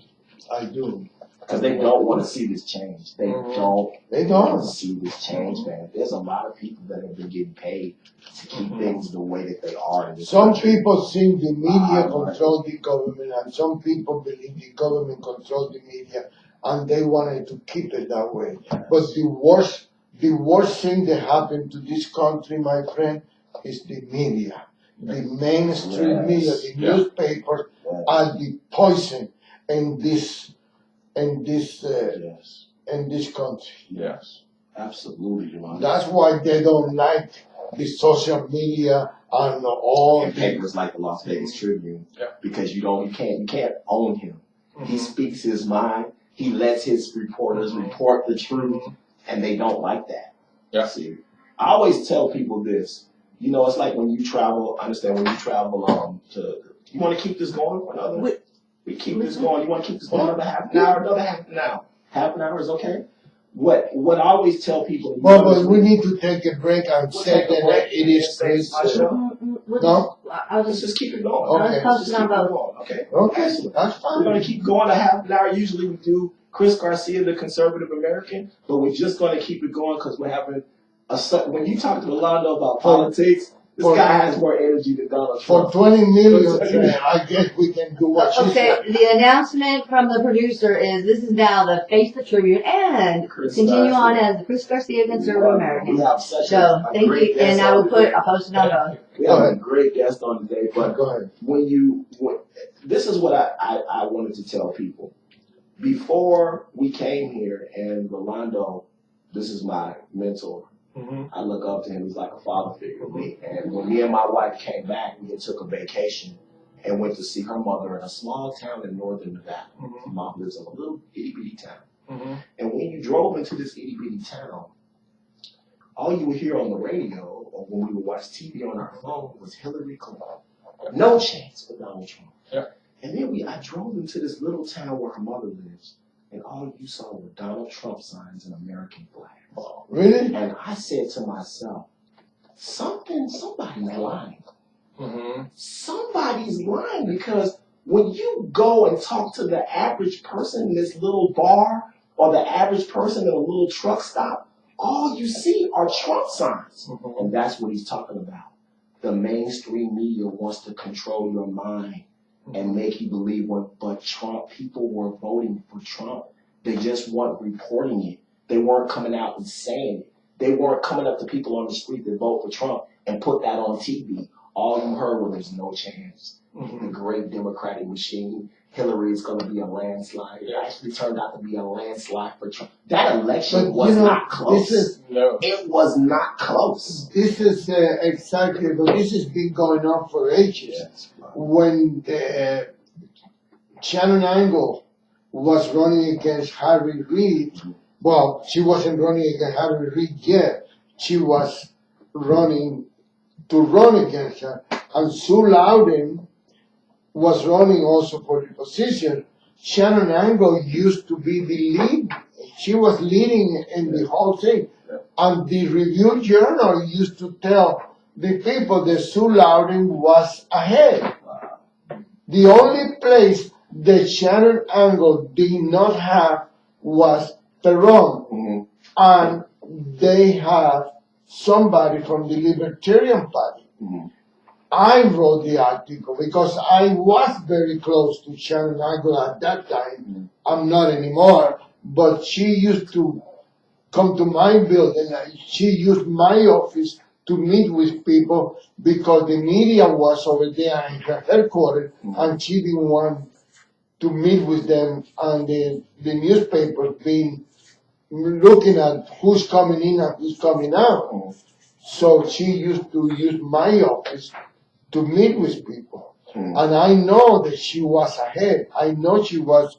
I do. Because they don't want to see this change. They don't want to see this change, man. There's a lot of people that have been getting paid to keep things the way that they are in this Some country. people think the media control the government, and some people believe the government controls the media, and they wanted to keep it that way. But the worst thing that happened to this country, my friend, is the media. The mainstream media, the newspapers are the poison in this country. Yes, absolutely, Rolando. That's why they don't like the social media and all And papers like the Las Vegas Tribune, because you can't own him. He speaks his mind. He lets his reporters report the truth, and they don't like that. Yeah. See, I always tell people this. It's like when you travel. Understand when you travel you want to keep this going for another. We keep this going. You want to keep this going another half an hour, another half an hour. Half an hour is okay. What I always tell people. But we need to take a break and say that it is Chris. No? Let's just keep it going. Okay. Let's just keep it going. Okay. Okay, that's We're fine. going to keep going a half an hour. Usually we do Chris Garcia, the conservative American, but we're just going to keep it going because we're having when you talk to Rolando about politics, this guy has more energy than Donald Trump. For 20 million, I guess we can do what she said. Okay, the announcement from the producer is this is now the Face the Tribune and continue on as the Chris Garcia Conservative American. We have such So a thank great you, guest and I will on put today. a post it on the. We have a great guest on today, but Go ahead. this is what I wanted to tell people. Before we came here, and Rolando, this is my mentor. I look up to him. He's like a father figure to me. And when me and my wife came back, we took a vacation. and went to see her mother in a small town in northern Nevada. Mhm. Her mom lives in a little itty bitty town. Mhm. And when you drove into this itty bitty town, all you would hear on the radio or when we would watch TV on our phone was Hillary Clinton. No chance for Donald Trump. Yeah. And then I drove into this little town where her mother lives, and all you saw were Donald Trump signs and American flags. Wow. Really? And I said to myself, somebody's lying. Mm-hmm. Somebody's lying, because when you go and talk to the average person in this little bar or the average person at a little truck stop, all you see are Trump signs. Mhm. And that's what he's talking about. The mainstream media wants to control your mind and make you believe but Trump, people were voting for Trump. They just weren't reporting it. They weren't coming out and saying it. They weren't coming up to people on the street that vote for Trump and put that on TV. All you heard was there's no chance. Mhm. The great Democratic machine, Hillary is going to be a landslide. It actually turned out to be a landslide for Trump. That election But, was you know, not close. No. It was not close. This is exactly, but this has been going on for ages. Yes. When Shannon Angle was running against Harry Reid, well, she wasn't running against Harry Reid yet. She was running to run against her. And Sue Loudon was running also for the position. Shannon Angle used to be the lead. She was leading in the whole thing. And the Review Journal used to tell the people that Sue Loudon was ahead. The only place that Shannon Angle did not have was Perón. Mm-hmm. And they have somebody from the Libertarian Party. Mm-hmm. I wrote the article because I was very close to Shannon Angle at that time. I'm not anymore, but she used to come to my building. She used my office to meet with people because the media was over there in her headquarters, and she didn't want to meet with them, and the newspapers being looking at who's coming in and who's coming out. So she used to use my office to meet with people. And I know that she was ahead. I know she was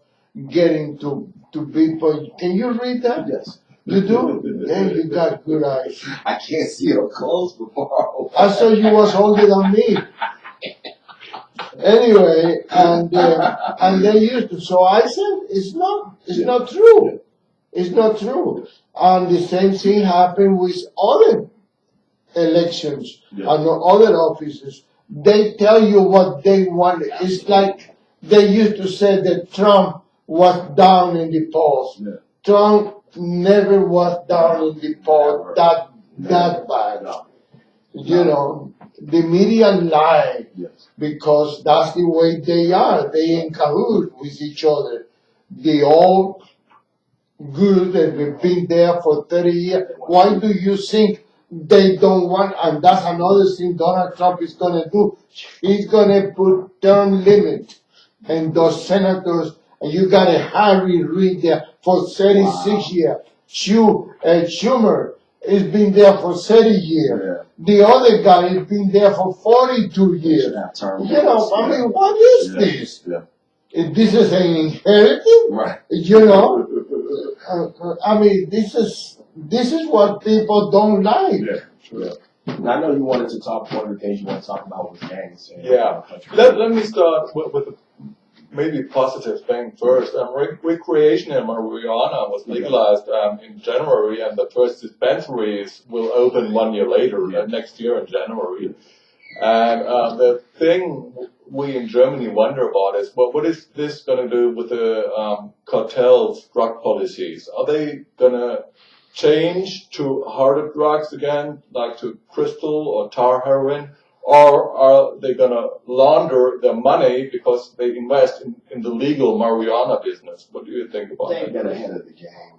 getting to people. Can you read that? Yes. You do? Yeah, you got good eyes. I can't see her clothes before. I thought you was older than me. Anyway, and they used to. So I said, it's not true. It's not true. And the same thing happened with other elections and other offices. They tell you what they want. It's like they used to say that Trump was down in the polls. Yeah. Trump never was down in the polls that bad. No. You know, the media lie because that's the way they are. They in cahoots with each other. They all good and we've been there for 30 years. Why do you think they don't want? And that's another thing Donald Trump is going to do. He's going to put term limit and those senators. And you got a Harry Reid there for 36 years. Schumer has been there for 30 years. The other guy has been there for 42 years. You know, I mean, what is this? This is an inheritance, Right. you know. I mean, this is what people don't like. Now, I know you wanted to talk. One of the things you want to talk about was gangs. Yeah. Let me start with a maybe positive thing first. Recreation in marijuana was legalized in January, and the first dispensaries will open 1 year later, next year in January. And the thing we in Germany wonder about is, well, what is this going to do with the cartels' drug policies? Are they going to change to harder drugs again, like to crystal or tar heroin? Or are they going to launder their money because they invest in the legal marijuana business? What do you think about that? They've been ahead of the game.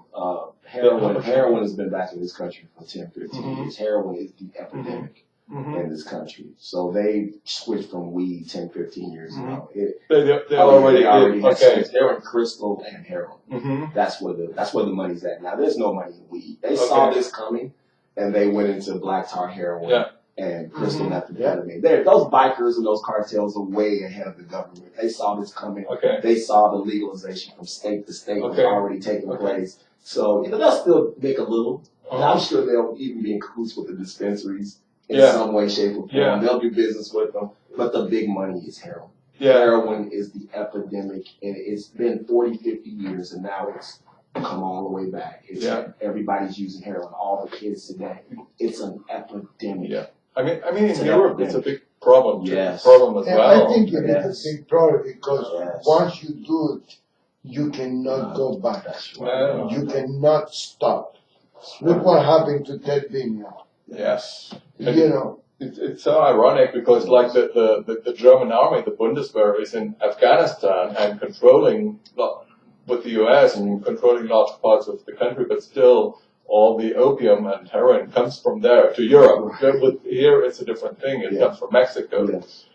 Heroin has been back in this country for 10, 15 years. Heroin is the epidemic in this country. So they switched from weed 10, 15 years ago. They already have okay. They're in crystal and heroin. That's where the money's at. Now, there's no money in weed. They saw this coming, and they went into black tar heroin. and crystal Mhm. methamphetamine. Those bikers and those cartels are way ahead of the government. They saw this coming. Okay. They saw the legalization from state to state was Okay. already taking Okay. place. So they'll still make a little. And Uh-huh. I'm sure they'll even be in cahoots with the dispensaries in Yeah. some way, shape, or form. Yeah. They'll do business with them. But the big money is heroin. Yeah. Heroin is the epidemic, and it's been 40, 50 years, and now it's come all the way back. Yeah. Everybody's using heroin. All the kids today. It's an epidemic. Yeah. I mean, It's in an Europe, it's a epidemic. big problem. Yes. Problem as And well. I think it Yes. is a big problem because Yes. once you do it, you cannot go back. That's No. right. You cannot stop. Look what happened to Ted Bundy. Yes. You know, It's so ironic because like the German army, the Bundeswehr, is in Afghanistan and controlling with the US and controlling large parts of the country, but still all the opium and heroin comes from there to Europe. But here it's a different thing. It comes from Mexico. Yes.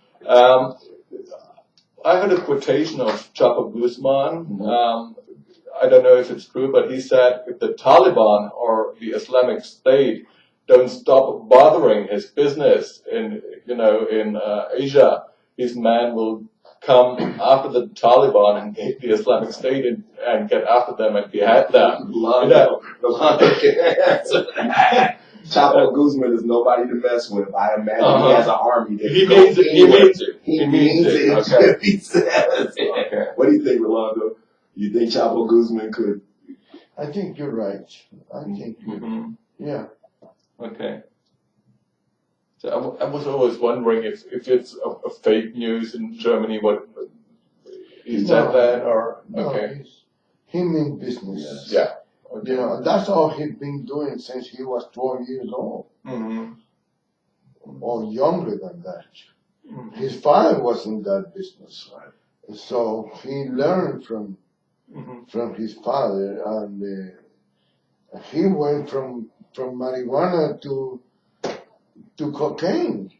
I heard a quotation of Chapo Guzman. I don't know if it's true, but he said if the Taliban or the Islamic State don't stop bothering his business in Asia, his man will come after the Taliban and the Islamic State and get after them and behead them. Chapo Guzman is nobody to mess with. I imagine Uh-huh. he has an army that He can go means it. He anywhere. means it. He means it. Okay. He says. Okay. What do you think, Rolando? You think Chapo Guzman could? I think you're right. I think, Mhm. yeah. Okay. So I was always wondering if it's a fake news in Germany. What he said No. that or No, okay? he means business. Yeah. Okay. You know, that's all he's been doing since he was 12 years old, Mm-hmm. or younger than that. Mm-hmm. His father was in that business, so he learned from his father, and he went from marijuana to cocaine.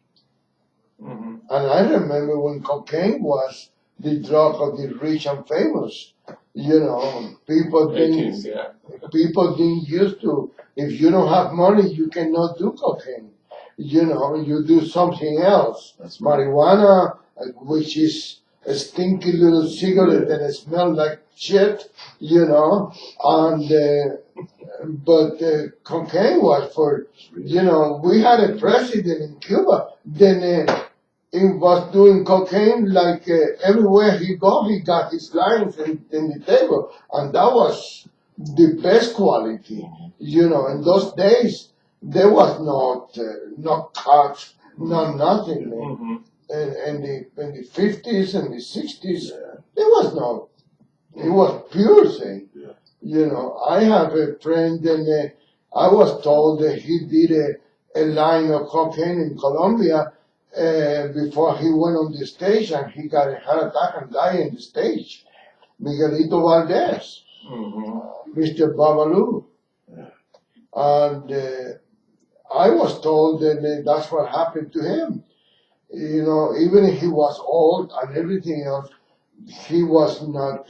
Mm-hmm. And I remember when cocaine was the drug of the rich and famous. You know, people 18, didn't yeah. used to. If you don't have money, you cannot do cocaine. You know, you do something else. That's right. Marijuana, which is a stinky little cigarette that smells like shit. You know, and but cocaine was for. You know, we had a president in Cuba. Then he was doing cocaine like everywhere he go, he got his lines in the table, and that was the best quality. You know, in those days there was no cuts, no nothing. Mm-hmm. In the 50s and the 60s, there was no. It was pure thing. You know, I have a friend, and I was told that he did a line of cocaine in Colombia before he went on the stage, and he got a heart attack and died on the stage. Miguelito Valdez, Mr. Babalu. And I was told that that's what happened to him. You know, even if he was old and everything else, he was not,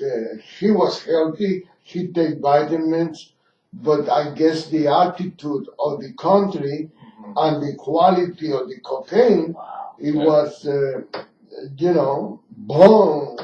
he was healthy, he take vitamins, but I guess the attitude of the country and the quality of the cocaine, it was, you know, boom,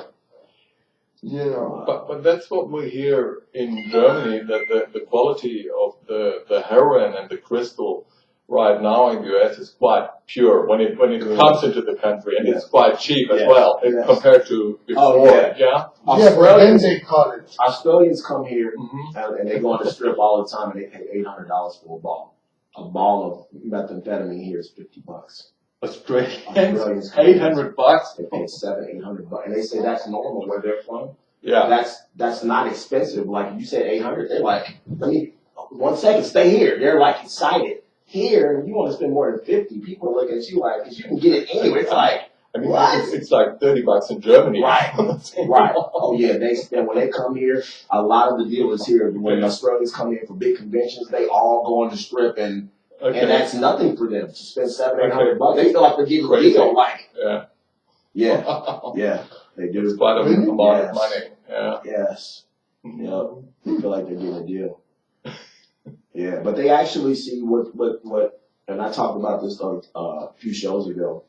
you know. But that's what we hear in Germany, that the quality of the heroin and the crystal right now in the US is quite pure when it comes into the country, and it's quite cheap as well compared to before. Yeah, but then they call it. Australians come here and they go on the strip all the time, and they pay $800 for a ball. A ball of methamphetamine here is $50. Australians, $800. They pay $700-800, and they say that's normal where they're from. Yeah, that's not expensive. Like you said, $800. They're like, let me 1 second, stay here. They're like excited. Here, you want to spend more than $50. People look at you like, because you can get it anywhere. It's like, I mean, what? it's like $30 in Germany. Right. Right. Oh yeah, when they come here, a lot of the dealers here, when Australians come here for big conventions, they all go on the strip, and that's nothing for them to spend $700-800. They feel like they're getting a deal. Like, yeah, they do. It's quite a amount of money. Yeah. Yes. Yep. They feel like they're getting a deal. Yeah, but they actually see what and I talked about this a few shows ago,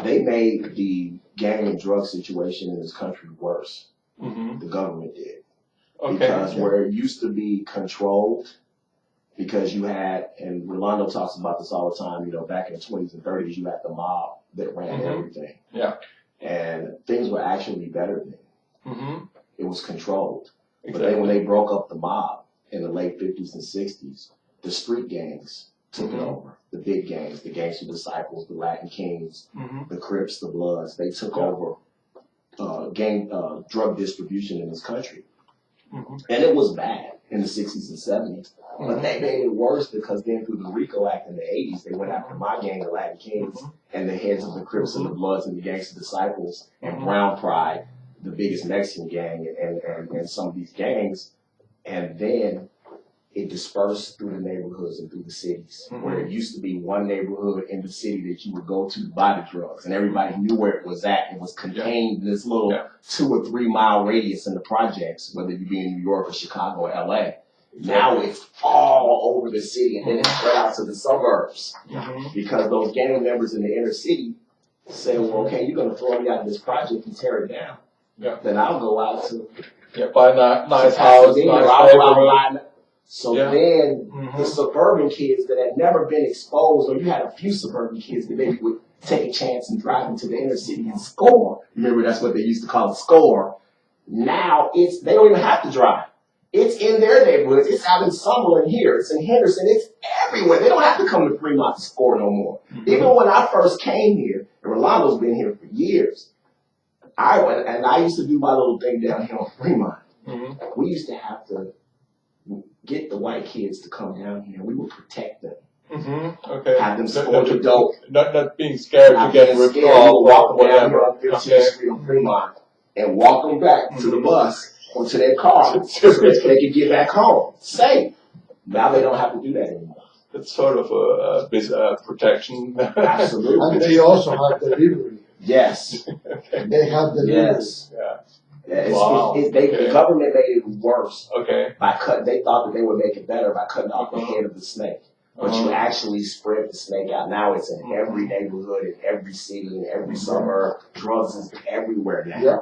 they made the gang and drug situation in this country worse. Mm-hmm. The government did. Okay. Because where it used to be controlled, because you had, and Rolando talks about this all the time, back in the 20s and 30s, you had the mob that ran everything. Yeah. And things were actually better then. Mm-hmm. It was controlled. Exactly. But then when they broke up the mob in the late 50s and 60s, the street gangs took it over. The big gangs, the Gangster Disciples, the Latin Kings, the Crips, the Bloods, they took over drug distribution in this country. Mm-hmm. And it was bad in the 60s and 70s. But they made it worse because then through the RICO Act in the 80s, they went after my gang, the Latin Kings, and the heads of the Crips and the Bloods and the Gangster Disciples and Brown Pride, the biggest Mexican gang, and some of these gangs. And then it dispersed through the neighborhoods and through the cities, where it used to be one neighborhood in the city that you would go to buy the drugs, and everybody knew where it was at. It was contained in this little 2 or 3 mile radius in the projects, whether you be in New York or Chicago or LA. Now it's all over the city, and then it's spread out to the suburbs, because those gang members in the inner city say, well, okay, you're going to throw me out of this project and tear it down. Then I'll go out to buy a nice house, nice neighborhood. So then the suburban kids that had never been exposed, or you had a few suburban kids that maybe would take a chance and drive into the inner city and score. Remember, that's what they used to call it, score. Now they don't even have to drive. It's in their neighborhoods. It's out in Summerlin here. It's in Henderson. It's everywhere. They don't have to come to Fremont to score no more. Even when I first came here, and Rolando's been here for years, I went, and I used to do my little thing down here on Fremont. We used to have to get the white kids to come down here. We would protect them. Okay. Have them score the dope. Not being scared to get ripped off. Walk them down here on 15th Street on Fremont and walk them back to the bus or to their car so that they can get back home safe. Now they don't have to do that anymore. It's sort of a protection. Absolutely. And they also have delivery. Yes. They have delivery. Yes. The government made it worse. Okay. They thought that they would make it better by cutting off the head of the snake. But you actually spread the snake out. Now it's in every neighborhood, in every city, in every suburb. Drugs is everywhere now. Yeah.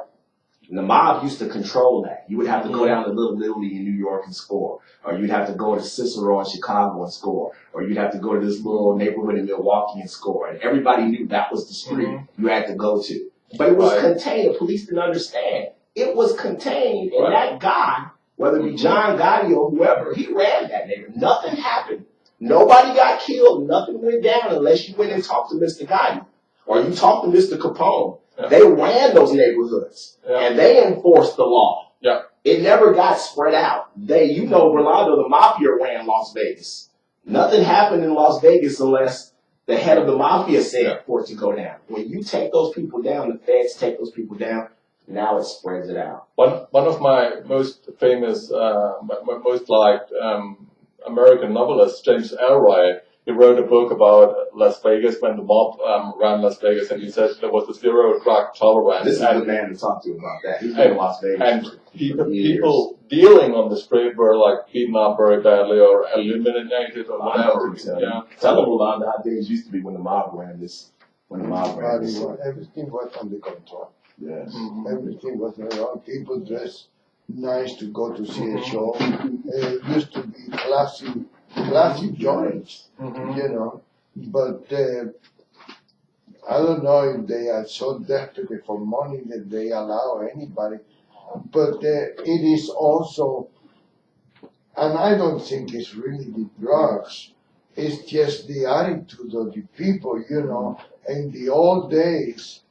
And the mob used to control that. You would have to go down to Little Italy in New York and score. Or you'd have to go to Cicero in Chicago and score. Or you'd have to go to this little neighborhood in Milwaukee and score. And everybody knew that was the street you had to go to. But it was contained. The police didn't understand. It was contained, and that guy, whether it be John Gotti or whoever, he ran that neighborhood. Nothing happened. Nobody got killed. Nothing went down unless you went and talked to Mr. Gotti or you talked to Mr. Capone. They ran those neighborhoods, and they enforced the law. It never got spread out. Rolando, the Mafia ran Las Vegas. Nothing happened in Las Vegas unless the head of the Mafia said for it to go down. When you take those people down, the feds take those people down, now it spreads it out. One of my most famous, most liked American novelists, James Ellroy, he wrote a book about Las Vegas when the mob ran Las Vegas, and he said there was a zero drug tolerance. This is the man to talk to about that. He's been in Las Vegas. And people dealing on the street were like beaten up very badly or eliminated or whatever. Tell them, Rolando, how things used to be when the mob ran this. Everything was under control. Yes. Everything was around. People dressed nice to go to see a show. It used to be classy joints, But I don't know if they are so desperate for money that they allow anybody. But it is also, and I don't think it's really the drugs. It's just the attitude of the people, In the old days,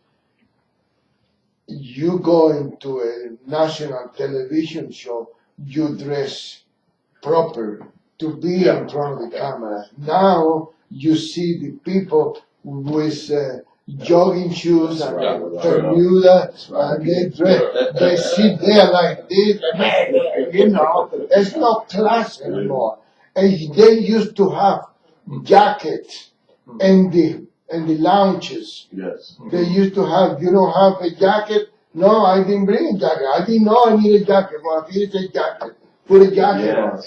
you go into a national television show, you dress proper to be in front of the camera. Now you see the people with jogging shoes and Bermuda, and they sit there like this. It's not class anymore. And they used to have jackets in the lounges. Yes. They used to have, you don't have a jacket? No, I didn't bring a jacket. I didn't know I need a jacket. Well, here's a jacket. Put a jacket on.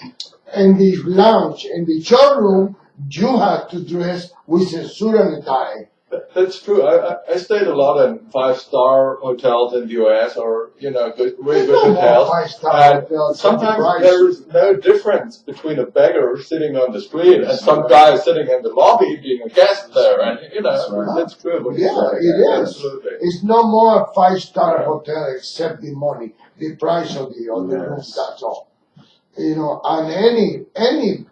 In the lounge, in the showroom, you had to dress with a suit and a tie. That's true. I stayed a lot in 5-star hotels in the US, or good, really good hotels. And sometimes there is no difference between a beggar sitting on the street and some guy sitting in the lobby being a guest there. And that's true. Yeah, it is. Absolutely. It's no more a 5-star hotel except the money, the price of the rooms. That's all. And any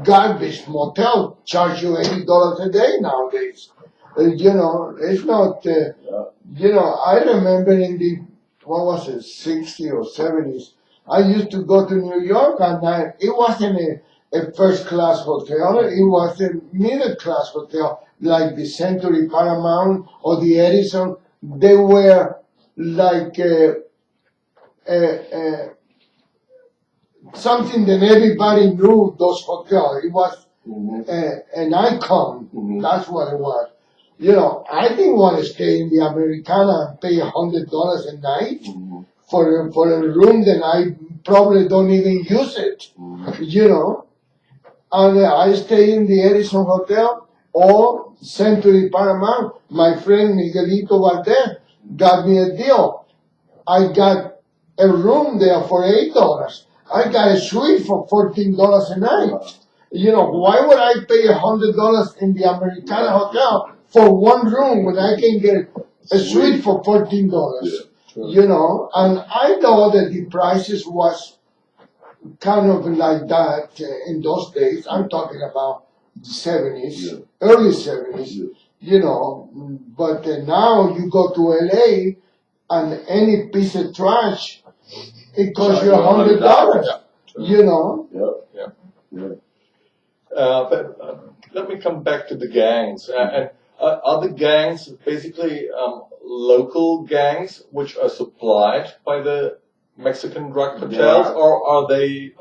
garbage motel charge you $80 a day nowadays. It's not. I remember in the 60s or 70s, I used to go to New York, and it wasn't a first-class hotel. It was a middle-class hotel, like the Century Paramount or the Edison. They were like something that everybody knew. Those hotels. It was an icon. That's what it was. I didn't want to stay in the Americana and pay $100 a night for a room that I probably don't even use it. And I stay in the Edison Hotel or Century Paramount. My friend Miguelito Valdez got me a deal. I got a room there for $8. I got a suite for $14 a night. Why would I pay $100 in the Americana Hotel for one room when I can get a suite for $14? And I know that the prices was kind of like that in those days. I'm talking about the 70s, early 70s, but now you go to LA and any piece of trash, it costs you $100, But let me come back to the gangs. And are the gangs basically local gangs which are supplied by the Mexican drug cartels, or are they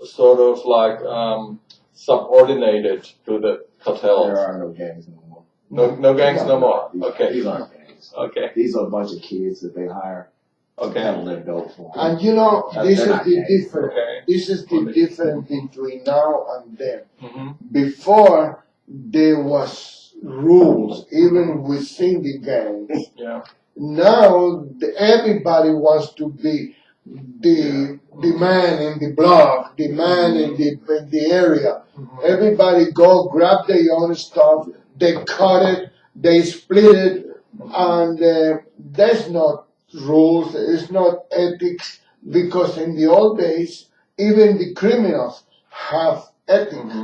sort of like subordinated to the cartels? There are no gangs no more. No gangs no more. Okay. These aren't gangs. Okay. These are a bunch of kids that they hire. Okay. Handle dope for them. And this is the difference. Okay. This is the difference between now and then. Mm-hmm. Before there was rules, even within the gang. Yeah. Now everybody wants to be the man in the block, the man in the area. Everybody go grab their own stuff. They cut it, they split it, and there's not rules. It's not ethics, because in the old days, even the criminals have ethics.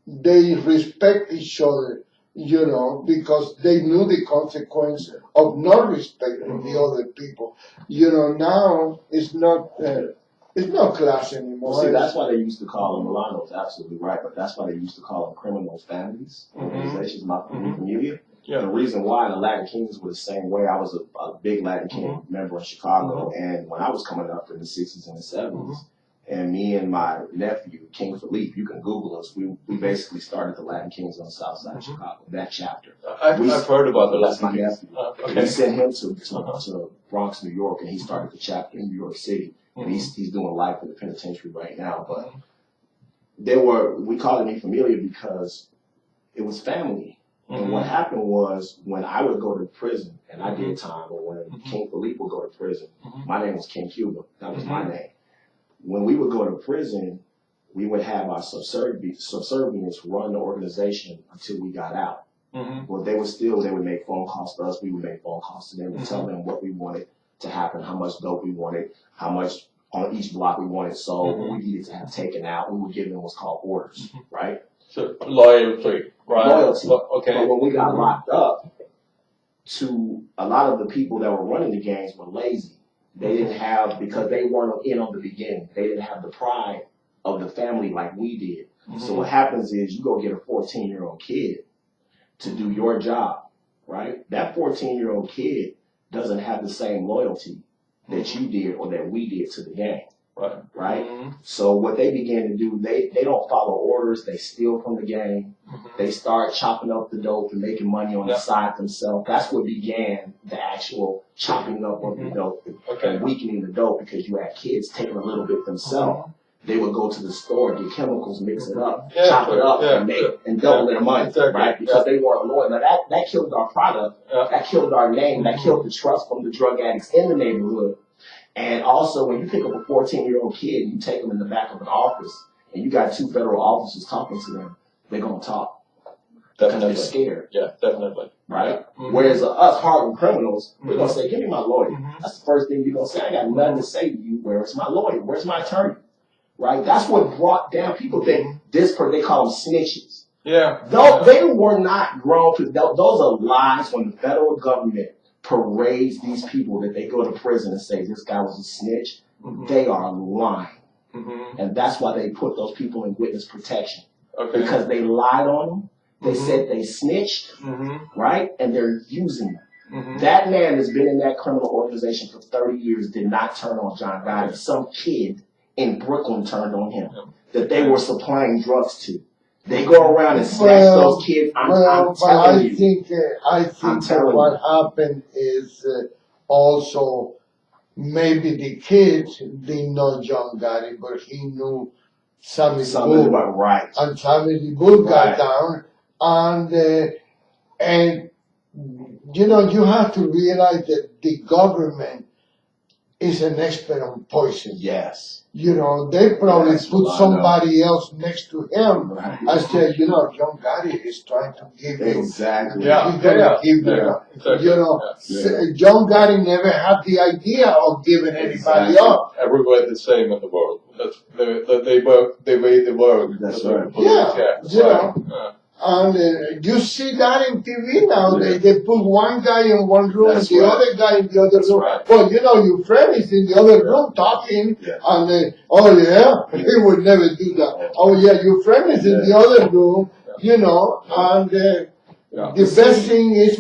They respect each other, because they knew the consequence of not respecting the other people. Now it's not class anymore. Well, see, that's why they used to call them Rolando's, absolutely right, but that's why they used to call them criminal families, organizations, mafia familia. Yeah. The reason why the Latin Kings were the same way, I was a big Latin King member in Chicago, and when I was coming up in the 60s and the 70s, and me and my nephew, King Philippe, you can Google us, we basically started the Latin Kings on the south side of Chicago, that chapter. I've heard about the That's Latin my Kings. nephew. Okay. We sent him to Bronx, New York, and he started the chapter in New York City. And he's doing life in the penitentiary right now. But we called it Mi Familia because it was family. And what happened was, when I would go to prison, and I did time, or when King Philippe would go to prison, my name was King Cuba. That was my name. When we would go to prison, we would have our subservients run the organization until we got out. But they would make phone calls to us. We would make phone calls to them and tell them what we wanted to happen, how much dope we wanted, how much on each block we wanted sold, what we needed to have taken out. We would give them what's called orders, right? So loyalty, right? Loyalty. Okay. But when we got locked up, a lot of the people that were running the gangs were lazy. They didn't have, because they weren't in on the beginning, they didn't have the pride of the family like we did. So what happens is, you go get a 14-year-old kid to do your job, right? That 14-year-old kid doesn't have the same loyalty that you did or that we did to the gang, right? So what they began to do, they don't follow orders. They steal from the gang. They start chopping up the dope and making money on the side themselves. That's what began the actual chopping up of the dope and weakening the dope, because you had kids taking a little bit themselves. they would go to the store, get chemicals, mix it up, Yeah, chop it up, yeah, and make and double their money, exactly, right? Because they weren't loyal. Now that killed our product, that killed our name, that killed the trust from the drug addicts in the neighborhood. And also, when you pick up a 14-year-old kid and you take them in the back of an office, and you got 2 federal officers talking to them, they're gonna talk. Because they're scared. Yeah, definitely. Right? Whereas us hardened criminals, we're going to say, give me my lawyer. That's the first thing you're going to say. I got nothing to say to you. Where's my lawyer? Where's my attorney? Right? That's what brought down people think they call them snitches. Yeah. Though they were not grown to, those are lies when the federal government parades these people that they go to prison and say this guy was a snitch. They are lying. And that's why they put those people in witness protection. Okay. Because they lied on them. They said they snitched, right? And they're using them. That man has been in that criminal organization for 30 years, did not turn on John Gotti. Some kid in Brooklyn turned on him that they were supplying drugs to. They go around and snatch those kids. I'm telling you. I think that what happened is also maybe the kids didn't know John Gotti, but he knew Sammy Bull. Right. And Sammy Bull got down. And you know, you have to realize that the government is an expert on poison. Yes. You know, they probably put somebody else next to him and said, you know, John Gotti is trying to give you. Exactly. He's going to give you. Exactly. You know, John Gotti never had the idea of giving anybody up. Everywhere the same in the world. That's they work the way they work. That's right. You know. And you see that in TV now. They put one guy in one room and the other guy in the other room. Well, you know, your friend is in the other room talking, and oh yeah, he would never do that. Oh yeah, your friend is in the other room, you know, and the best thing is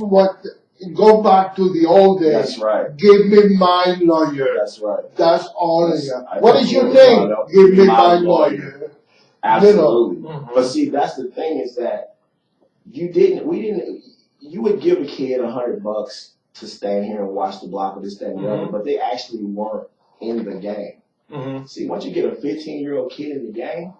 go back to the old days. That's right. Give me my lawyer. That's right. That's all. What is your name? Give me my lawyer. Absolutely. You know. But see, that's the thing is that you would give a kid $100 to stand here and watch the block of this, that, and the other, but they actually weren't in the game. See, once you get a 15-year-old kid in the game,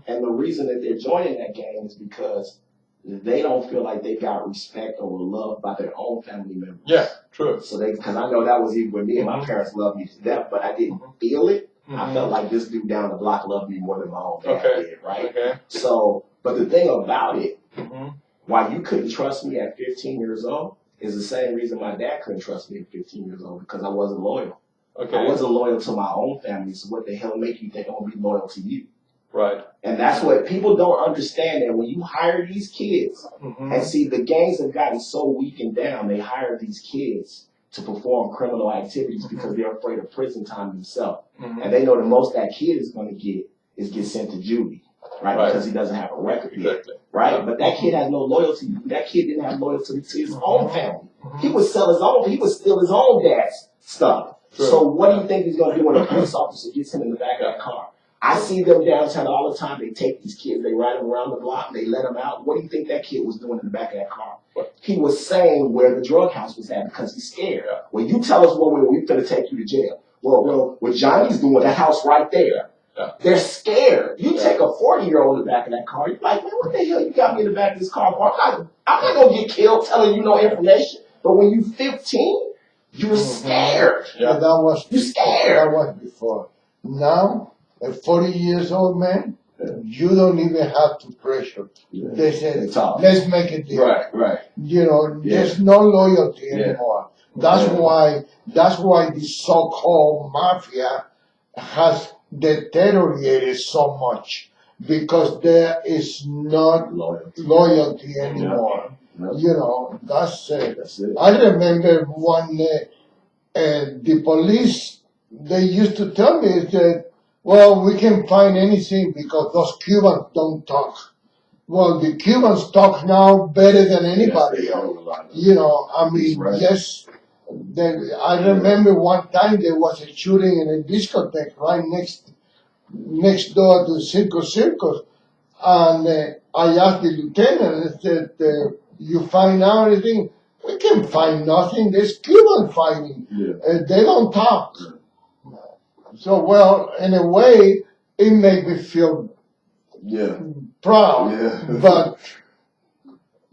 and the reason that they're joining that game is because they don't feel like they got respect or were loved by their own family members. Yeah, true. So because I know that was even with me, and my parents loved me to death, but I didn't feel it. I felt like this dude down the block loved me more than my own dad did, right? Okay. So, but the thing about it, why you couldn't trust me at 15 years old is the same reason my dad couldn't trust me at 15 years old, because I wasn't loyal. Okay. I wasn't loyal to my own family, so what the hell make you think I'm going to be loyal to you? Right. And that's what people don't understand, that when you hire these kids, and see, the gangs have gotten so weak and down, they hire these kids to perform criminal activities because they're afraid of prison time themselves. And they know the most that kid is going to get sent to juvie, right? Because he doesn't have a record yet, right? But that kid has no loyalty. That kid didn't have loyalty to his own family. He would sell his own, he would steal his own dad's stuff. So what do you think he's going to do when a police officer gets him in the back of that car? I see them downtown all the time. They take these kids, they ride them around the block, they let them out. What do you think that kid was doing in the back of that car? He was saying where the drug house was at because he's scared. Well, you tell us we're going to take you to jail. Well, what Johnny's doing, the house right there. They're scared. You take a 40-year-old in the back of that car, you're like, man, what the hell you got me in the back of this car for? I'm not going to get killed telling you no information. But when you're 15, you're scared. You're scared. That was before. Now, a 40 years old man, you don't even have to pressure. They said, let's make a deal. Right. You know, there's no loyalty anymore. That's why the so-called mafia has deteriorated so much, because there is not loyalty anymore. You know, that's it. I remember when the police, they used to tell me that, well, we can find anything because those Cubans don't talk. Well, the Cubans talk now better than anybody else. You know, I mean, I remember one time there was a shooting in a discotheque right next door to Circus, and I asked the lieutenant, I said, you find out anything? We can't find nothing. There's Cubans fighting. They don't talk. So, well, in a way, it made me feel Yeah. proud. Yeah. But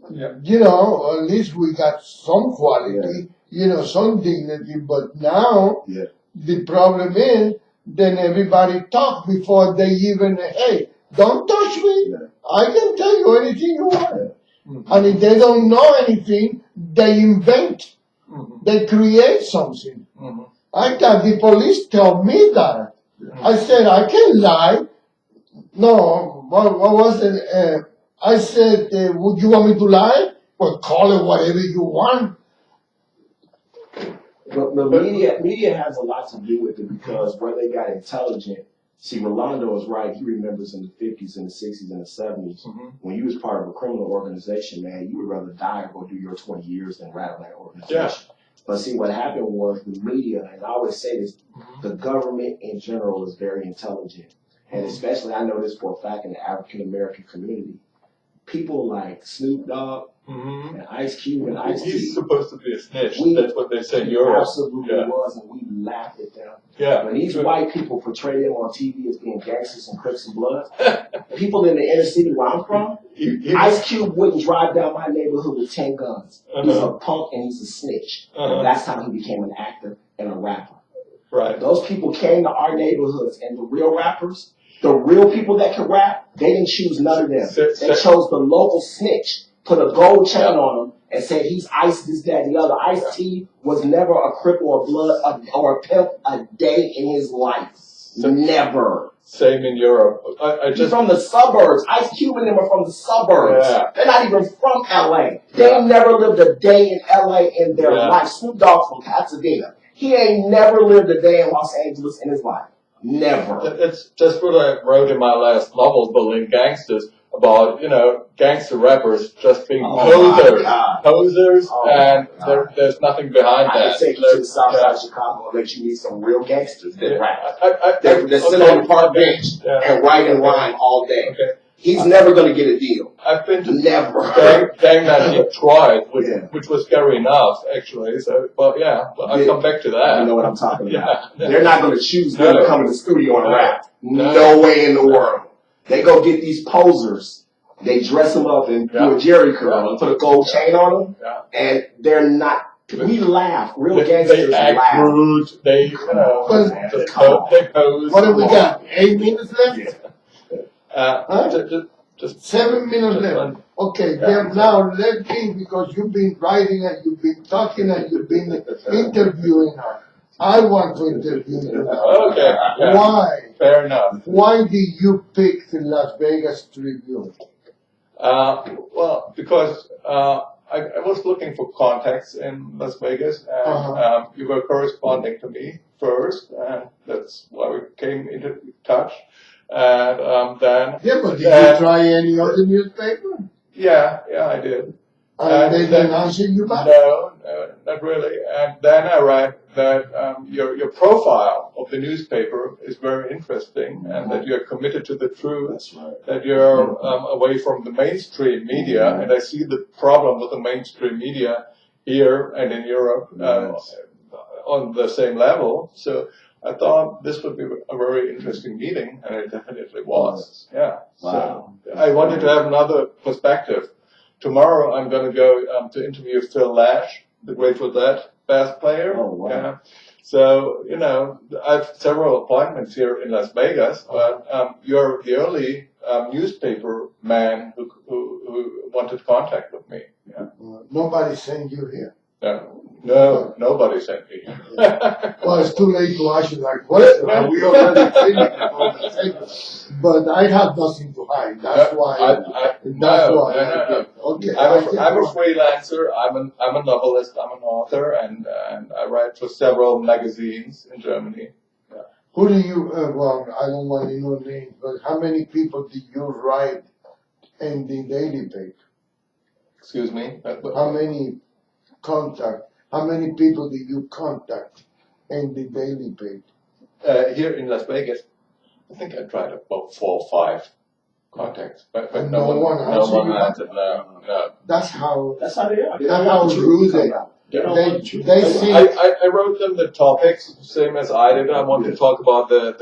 Yeah. you know, at least we got some quality, you know, some dignity. But now Yeah. the problem is, then everybody talk before they even, hey, don't touch me. Yeah. I can tell you anything you want. Mhm. And if they don't know anything, they invent, Mhm. they create something. Mhm. I got the police tell me that. Mhm. I said, I can lie. No, what was it? I said, would you want me to lie? Well, call it whatever you want. But the media has a lot to do with it because where they got intelligent. See, Rolando is right. He remembers in the 50s and the 60s and the 70s Mhm. when you was part of a criminal organization, man, you would rather die or go do your 20 years than rattle that organization. But see, what happened was the media, and I always say this, the government in general is very intelligent. And especially, I know this for a fact in the African American community. People like Snoop Dogg Mhm. and Ice Cube and Ice He's T. supposed to be a snitch. We- That's what they say in He Europe. absolutely Yeah. was, and we laughed at them. Yeah. When these Good. white people portray them on TV as being gangsters and Crips and Bloods, people in the inner city where I'm from, He- Ice Cube wouldn't drive down my neighborhood with 10 guns. He's a punk and he's a snitch. Uh-huh. And that's how he became an actor and a rapper. Right. Those people came to our neighborhoods, and the real rappers, the real people that can rap, they didn't choose none of them. They chose the local snitch, put a gold chain on him, and said he's Ice, this, that, and the other. Ice-T was never a Crip or a Blood or a pimp a day in his life. Never. Same in Europe. I He's just from the suburbs. Ice Cube and them are from the suburbs. Yeah. They're not even from LA. They Yeah. ain't never lived a day in LA in their Yeah. life. Snoop Dogg from Pasadena. He ain't never lived a day in Los Angeles in his life. Never. It's just what I wrote in my last novel, Berlin Gangsters, about, gangster rappers just being posers. Posers, Oh, and my God. there's nothing behind I that. can take you to the south side Yeah. of Chicago and let you meet some real gangsters that Yeah. rap. I- They sit okay. on the park bench Yeah. and write and Okay. rhyme all day. Okay. He's never going to get a deal. I've been to Never. Gang that Detroit, Yeah. which was scary enough, actually. So, but yeah, I'll Yeah. come back to that. You know what I'm talking about. Yeah. They're not going to choose them to No. come in the studio and No. rap. No. No way in the world. They go get these posers. They dress them up and do a Jerry curl and put a gold chain on them. Yeah. And they're not. We laugh. Real They gangsters act laugh. rude. They, Come on, man. they Come on. pose. What do we got? 8 minutes left? Yeah. Just 7 minutes Just left. one. Okay, Yeah. then now let me, because you've been writing and you've been talking and you've been interviewing her. I want to interview you now. Okay. Yeah. Why? Fair enough. Why did you pick the Las Vegas Tribune? Well, because I was looking for contacts in Las Vegas, and you were corresponding to me first, and that's why we came into touch. And then, Yeah, but did you try any other newspaper? yeah, I did. And they then- didn't answer you back? No, not really. And then I read that your profile of the newspaper is very interesting, and that you're committed to the truth. That's right. That you're away from the mainstream media, and I see the problem with the mainstream media here and in Europe on the same level. So I thought this would be a very interesting meeting, and it definitely was. Yeah. Wow. So I wanted to have another perspective. Tomorrow I'm going to go to interview Phil Lash, the Grateful Dead bass player. Oh, wow. Yeah. So, I have several appointments here in Las Vegas, but you're the only newspaper man who wanted contact with me. Yeah. Nobody sent you here. No, nobody sent me. Well, it's too late to ask you that question. And we already finished the conversation. But I have nothing to hide. That's why. No. Okay. I'm a freelancer. I'm a novelist. I'm an author, and I write for several magazines in Germany. Who do you? Well, I don't want to know names, but how many people did you write in the daily paper? Excuse me. How many contact? How many people did you contact in the daily paper? Here in Las Vegas, I think I tried about 4 or 5 contacts, but And no one answered you back? answered. No. That's how That's how they are. That's how rude they are. They see. I wrote them the topics, same as I did. I want to talk about the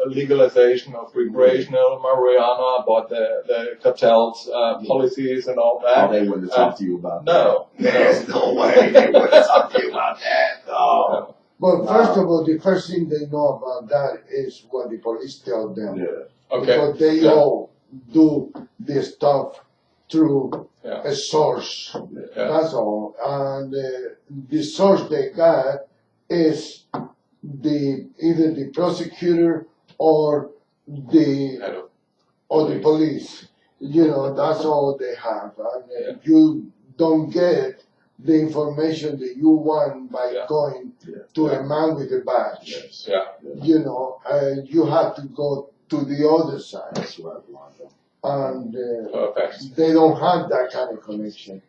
legalization of recreational marijuana, about the cartels, policies and all that. Oh, they wouldn't talk to you about that. No. There's no way they wouldn't talk to you about that. No. Well, first of all, the first thing they know about that is what the police tell them. Yeah. Okay. Because they all do this stuff through Yeah. a source. Yeah. That's all. And the source they got is either the prosecutor or the police. You know, that's all they have. And you don't get the information that you want by going to a man with a badge. Yes. Yeah. You know, you have to go to the other side. That's right, Rolando. And Perfect. they don't have that kind of connection.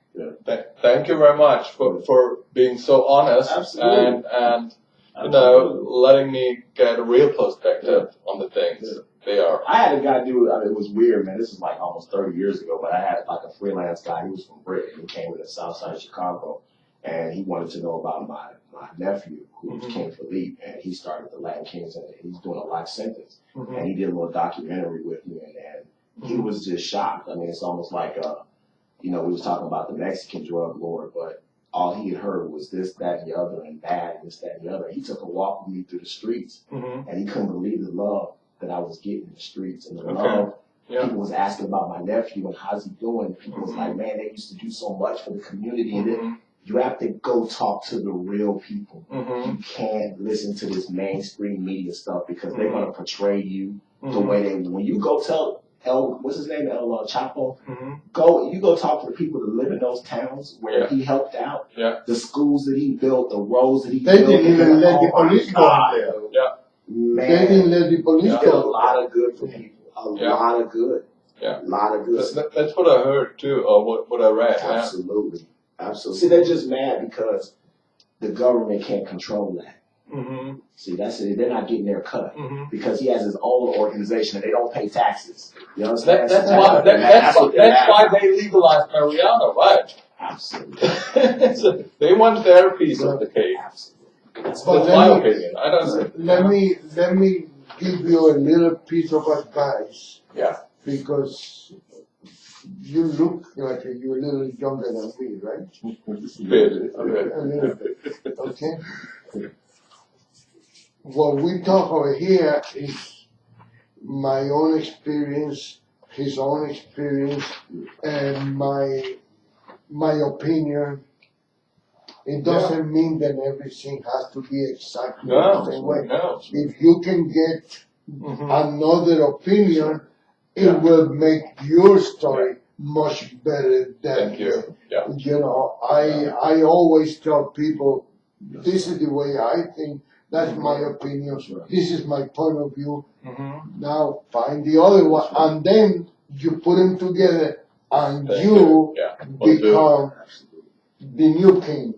Thank you very much for being so honest. Absolutely. And you know, letting me get a real perspective on the things they are. I had a guy do it. It was weird, man. This is like almost 30 years ago, but I had like a freelance guy. He was from Britain. He came to the south side of Chicago, and he wanted to know about my nephew, who was King Philippe, and he started the Latin Kings, and he's doing a life sentence. And he did a little documentary with me, and he was just shocked. I mean, it's almost like, you know, we was talking about the Mexican drug lord, but all he had heard was this, that, and the other, and bad, this, that, and the other. He took a walk with me through the streets, and he couldn't believe the love that I was getting in the streets, and the love. People was asking about my nephew and how's he doing. People was like, man, they used to do so much for the community, and then you have to go talk to the real people. You can't listen to this mainstream media stuff because they're going to portray you the way they. When you go tell what's his name, El Chapo, you go talk to the people that live in those towns where he helped out, the schools that he built, the roads that he built. They didn't even let the police go there. Man, they didn't let the police did a lot of good for people. A lot of good. A lot of good. That's what I heard too, or what I read. Absolutely. Absolutely. See, they're just mad because the government can't control that. See, that's it. They're not getting their cut because he has his own organization and they don't pay taxes. You understand? That's why they legalized marijuana, right? Absolutely. So they want their piece of the cake. Absolutely. That's my opinion. I don't know. Let me give you a little piece of advice. Yeah. Because you look like you're a little younger than me, right? Bit. A little bit. Okay? What we talk over here is my own experience, his own experience, and my opinion. It doesn't mean that everything has to be exactly the same way. No. If you can get another opinion, it will make your story much better than Thank you. Yeah. you know. I always tell people, this is the way I think. That's my opinion. This is my point of view. Now find the other one, and then you put them together, and you become the new king.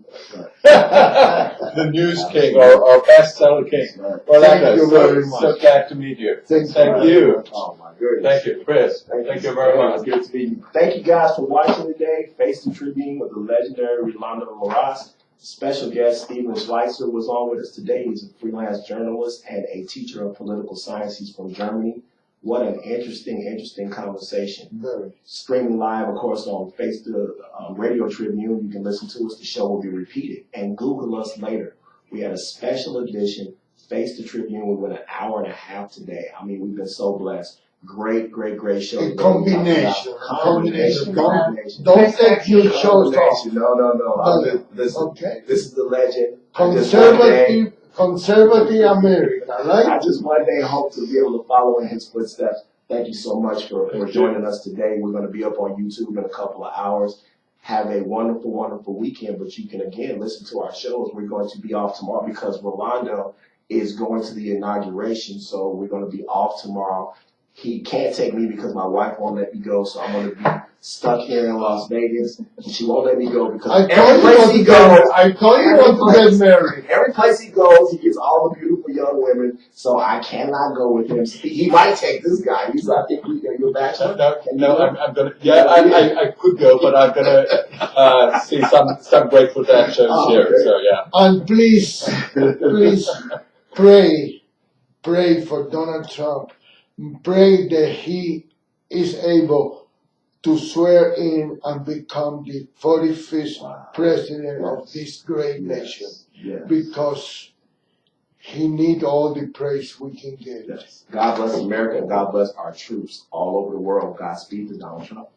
The news king or bestseller king. Rolando, Thank you very much. So glad to meet you. Thank you. Oh my goodness. Thank you, Chris. Thank you very much. Good to meet you. Thank you guys for watching today. Face the Tribune with the legendary Rolando Larraz. Special guest Stefan Schweizer was on with us today. He's a freelance journalist and a teacher of political science. He's from Germany. What an interesting conversation. Very. Streaming live, of course, on Facebook, Radio Tribune. You can listen to us. The show will be repeated. And Google us later. We had a special edition, Face the Tribune. We went an hour and a half today. I mean, we've been so blessed. Great show. A combination. Combination. Don't take your shows off. No. Listen, Okay. this is the legend. Conservative America, right? I just one day hope to be able to follow in his footsteps. Thank you so much for joining us today. We're going to be up on YouTube in a couple of hours. Have a wonderful weekend, but you can again listen to our shows. We're going to be off tomorrow because Rolando is going to the inauguration, so we're going to be off tomorrow. He can't take me because my wife won't let me go, so I'm going to be stuck here in Las Vegas, and she won't let me go because every place he goes, I told you not to get married. Every place he goes, he gets all the beautiful beautiful young women, so I cannot go with him. He might take this guy. He's, I think you're bachelor. I'm gonna. Yeah, I could go, but I'm gonna see some great protections here. Okay. So yeah. And please pray for Donald Trump. Pray that he is able to swear in and become the 45th president of this great nation, Yes. because he needs all the praise we can give. Yes. God bless America and God bless our troops all over the world. Godspeed to Donald Trump.